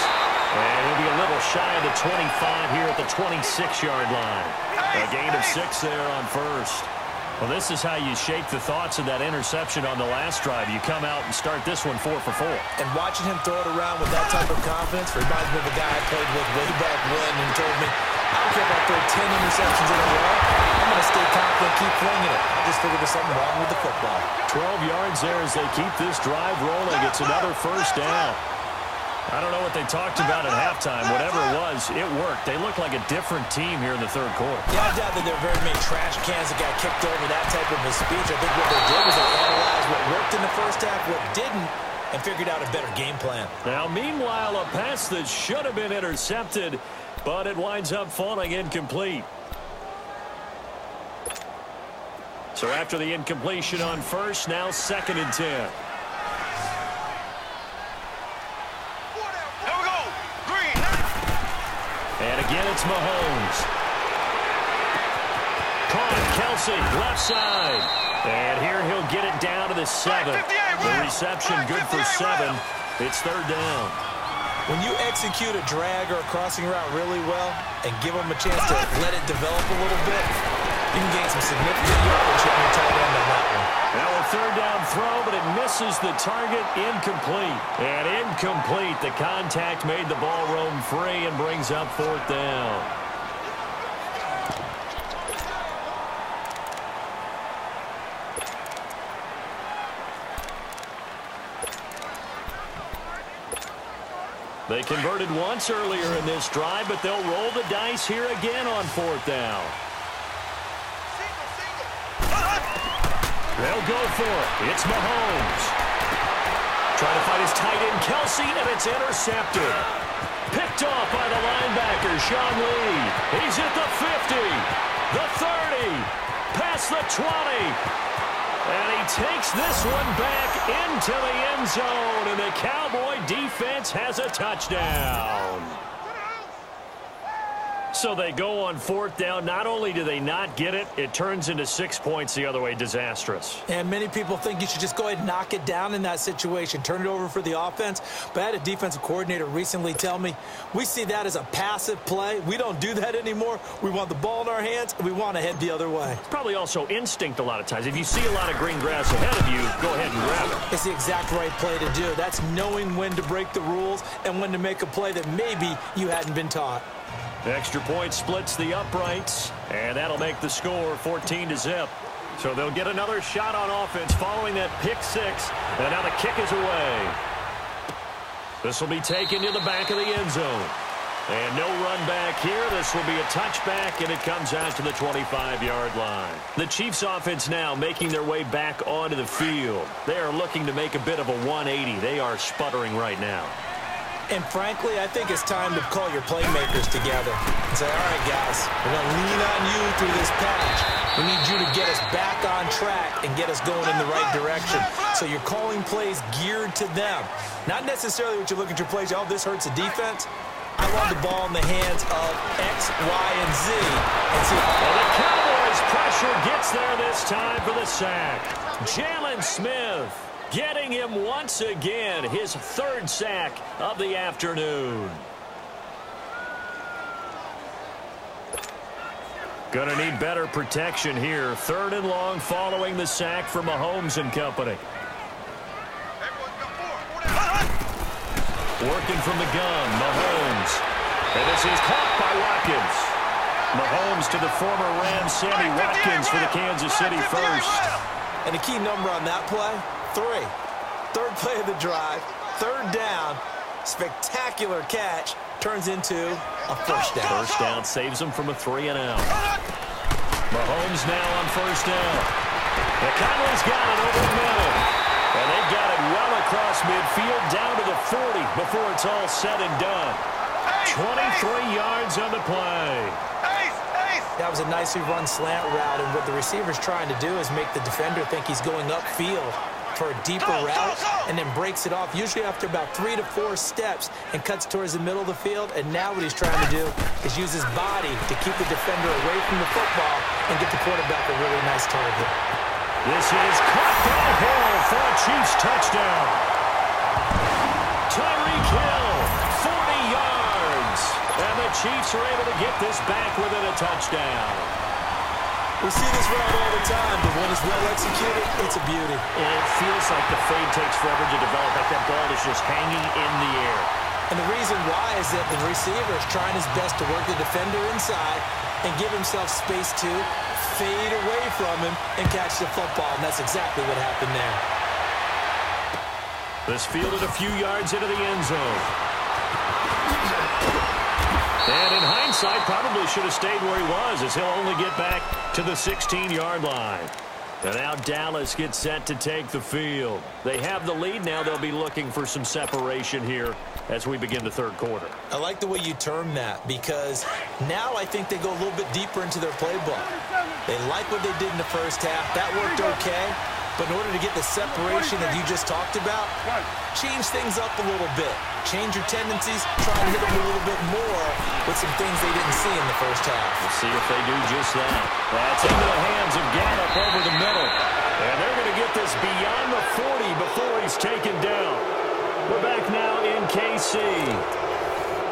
And he'll be a little shy of the 25 here at the 26-yard line. A gain of 6 there on 1st. Well, this is how you shake the thoughts of that interception on the last drive. You come out and start this one 4 for 4. And watching him throw it around with that type of confidence reminds me of a guy I played with way back when, and he told me, I don't care if I throw 10 interceptions in a row. I'm going to stay confident, keep flinging it. I just figured there's something wrong with the football. 12 yards there as they keep this drive rolling. It's another 1st down. I don't know what they talked about at halftime. Whatever it was, it worked. They looked like a different team here in the third quarter. Yeah, I doubt that there were very many trash cans that got kicked over that type of a speech. I think what they did was they analyzed what worked in the first half, what didn't, and figured out a better game plan. Now, meanwhile, a pass that should have been intercepted, but it winds up falling incomplete. So after the incompletion on first, now 2nd and 10. And again, it's Mahomes. Caught Kelsey, left side. And here he'll get it down to the 7. The reception good for 7. It's 3rd down. When you execute a drag or a crossing route really well and give them a chance to let it develop a little bit, you can gain some significant yardage hitting your tight end on that one. Now a 3rd down throw, but it misses the target. Incomplete. And incomplete. The contact made the ball roam free and brings up 4th down. They converted once earlier in this drive, but they'll roll the dice here again on 4th down. They'll go for it. It's Mahomes. Trying to find his tight end, Kelsey, and it's intercepted. Picked off by the linebacker, Sean Lee. He's at the 50, the 30, past the 20. And he takes this one back into the end zone, and the Cowboy defense has a touchdown. So they go on 4th down. Not only do they not get it, it turns into 6 points the other way. Disastrous. And many people think you should just go ahead and knock it down in that situation. Turn it over for the offense. But I had a defensive coordinator recently tell me, we see that as a passive play. We don't do that anymore. We want the ball in our hands, and we want to head the other way. It's probably also instinct a lot of times. If you see a lot of green grass ahead of you, go ahead and grab it. It's the exact right play to do. That's knowing when to break the rules and when to make a play that maybe you hadn't been taught. Extra point splits the uprights, and that'll make the score 14-0. So they'll get another shot on offense following that pick 6, and now the kick is away. This will be taken to the back of the end zone. And no run back here. This will be a touchback, and it comes out to the 25-yard line. The Chiefs offense now making their way back onto the field. They are looking to make a bit of a 180. They are sputtering right now. And frankly, I think it's time to call your playmakers together and say, all right, guys, we're going to lean on you through this patch. We need you to get us back on track and get us going in the right direction. So you're calling plays geared to them. Not necessarily what you look at your plays, oh, this hurts the defense. I want the ball in the hands of X, Y, and Z. And see, well, the Cowboys pressure gets there this time for the sack. Jalen Smith getting him once again, his 3rd sack of the afternoon. Gonna need better protection here. 3rd and long following the sack for Mahomes and company. Working from the gun, Mahomes. And this is caught by Watkins. Mahomes to the former Ram, Sammy Watkins for the Kansas City first. And the key number on that play, 3. 3rd play of the drive, 3rd down, spectacular catch, turns into a 1st down. 1st down saves him from a 3-and-out. Mahomes now on 1st down. McConnell's got it over the middle. And they got it well across midfield down to the 40 before it's all said and done. 23 yards on the play. That was a nicely run slant route, and what the receiver's trying to do is make the defender think he's going upfield for a deeper route, and then breaks it off, usually after about 3 to 4 steps, and cuts towards the middle of the field. And now what he's trying to do is use his body to keep the defender away from the football and get the quarterback a really nice target. This is caught by Hill for a Chiefs touchdown. Tyreek Hill, 40 yards. And the Chiefs are able to get this back within a touchdown. We see this route all the time, but when it's well executed, it's a beauty. And it feels like the fade takes forever to develop, like that ball is just hanging in the air. And the reason why is that the receiver is trying his best to work the defender inside and give himself space to fade away from him and catch the football, and that's exactly what happened there. This fielded a few yards into the end zone. And in hindsight, probably should have stayed where he was, as he'll only get back to the 16-yard line. And now Dallas gets set to take the field. They have the lead. Now they'll be looking for some separation here as we begin the third quarter. I like the way you term that, because now I think they go a little bit deeper into their playbook. They like what they did in the first half. That worked okay. But in order to get the separation that you just talked about, change things up a little bit. Change your tendencies, try to hit them a little bit more with some things they didn't see in the first half. We'll see if they do just that. That's into the hands of Gallup over the middle. And they're going to get this beyond the 40 before he's taken down. We're back now in KC.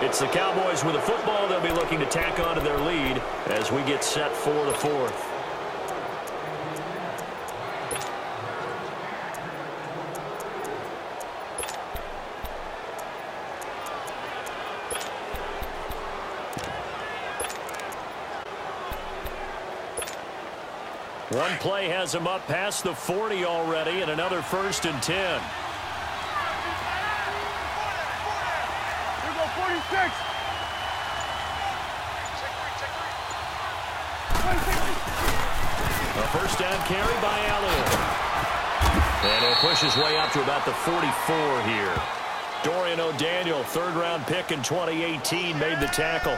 It's the Cowboys with a football. They'll be looking to tack onto their lead as we get set for the fourth. One play has him up past the 40 already, and another 1st and 10. Here we go, 46. A first down carry by Allen. And he'll push his way up to about the 44 here. Dorian O'Daniel, 3rd-round pick in 2018, made the tackle.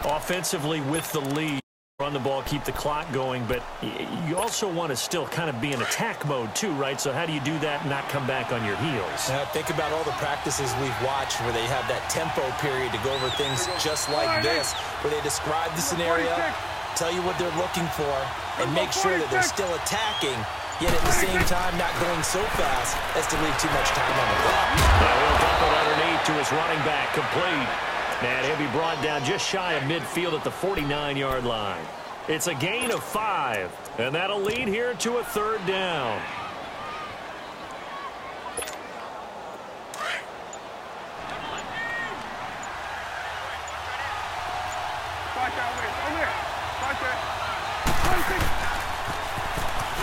Offensively with the lead. Run the ball, keep the clock going, but you also want to still kind of be in attack mode too, right? So how do you do that and not come back on your heels? Think about all the practices we've watched where they have that tempo period to go over things just like this, where they describe the scenario, tell you what they're looking for, and make sure that they're still attacking, yet at the same time not going so fast as to leave too much time on the clock. Now he'll dump it underneath to his running back, complete. And he'll be brought down just shy of midfield at the 49-yard line. It's a gain of 5, and that'll lead here to a 3rd down.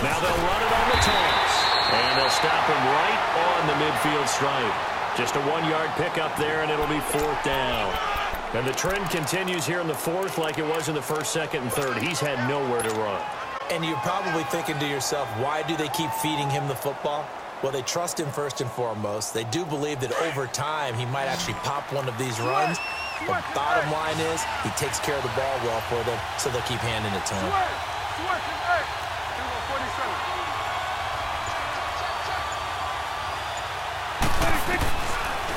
Now they'll run it on the toss, and they'll stop him right on the midfield stripe. Just a 1-yard pickup there, and it'll be 4th down. And the trend continues here in the 4th like it was in the 1st, 2nd, and 3rd. He's had nowhere to run. And you're probably thinking to yourself, why do they keep feeding him the football? Well, they trust him first and foremost. They do believe that over time he might actually pop one of these runs. The bottom line is he takes care of the ball well for them, so they'll keep handing it to him.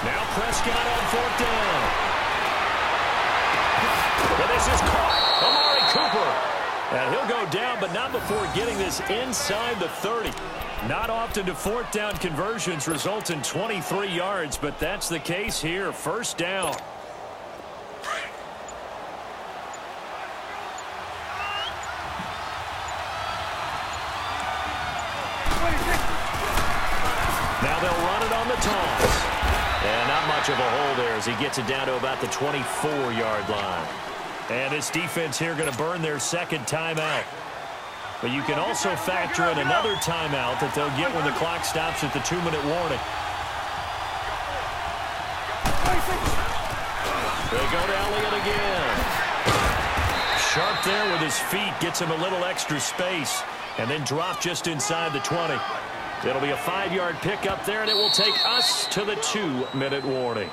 Now Prescott on 4th down. But this is caught. Amari Cooper. And he'll go down, but not before getting this inside the 30. Not often do 4th down conversions result in 23 yards, but that's the case here. 1st down. Now they'll run it on the toss. And not much of a hole there as he gets it down to about the 24-yard line. And this defense here going to burn their 2nd timeout. But you can also factor in another timeout that they'll get when the clock stops at the 2-minute warning. They go to Elliott again. Sharp there with his feet, gets him a little extra space, and then drop just inside the 20. It'll be a 5-yard pickup there, and it will take us to the 2-minute warning.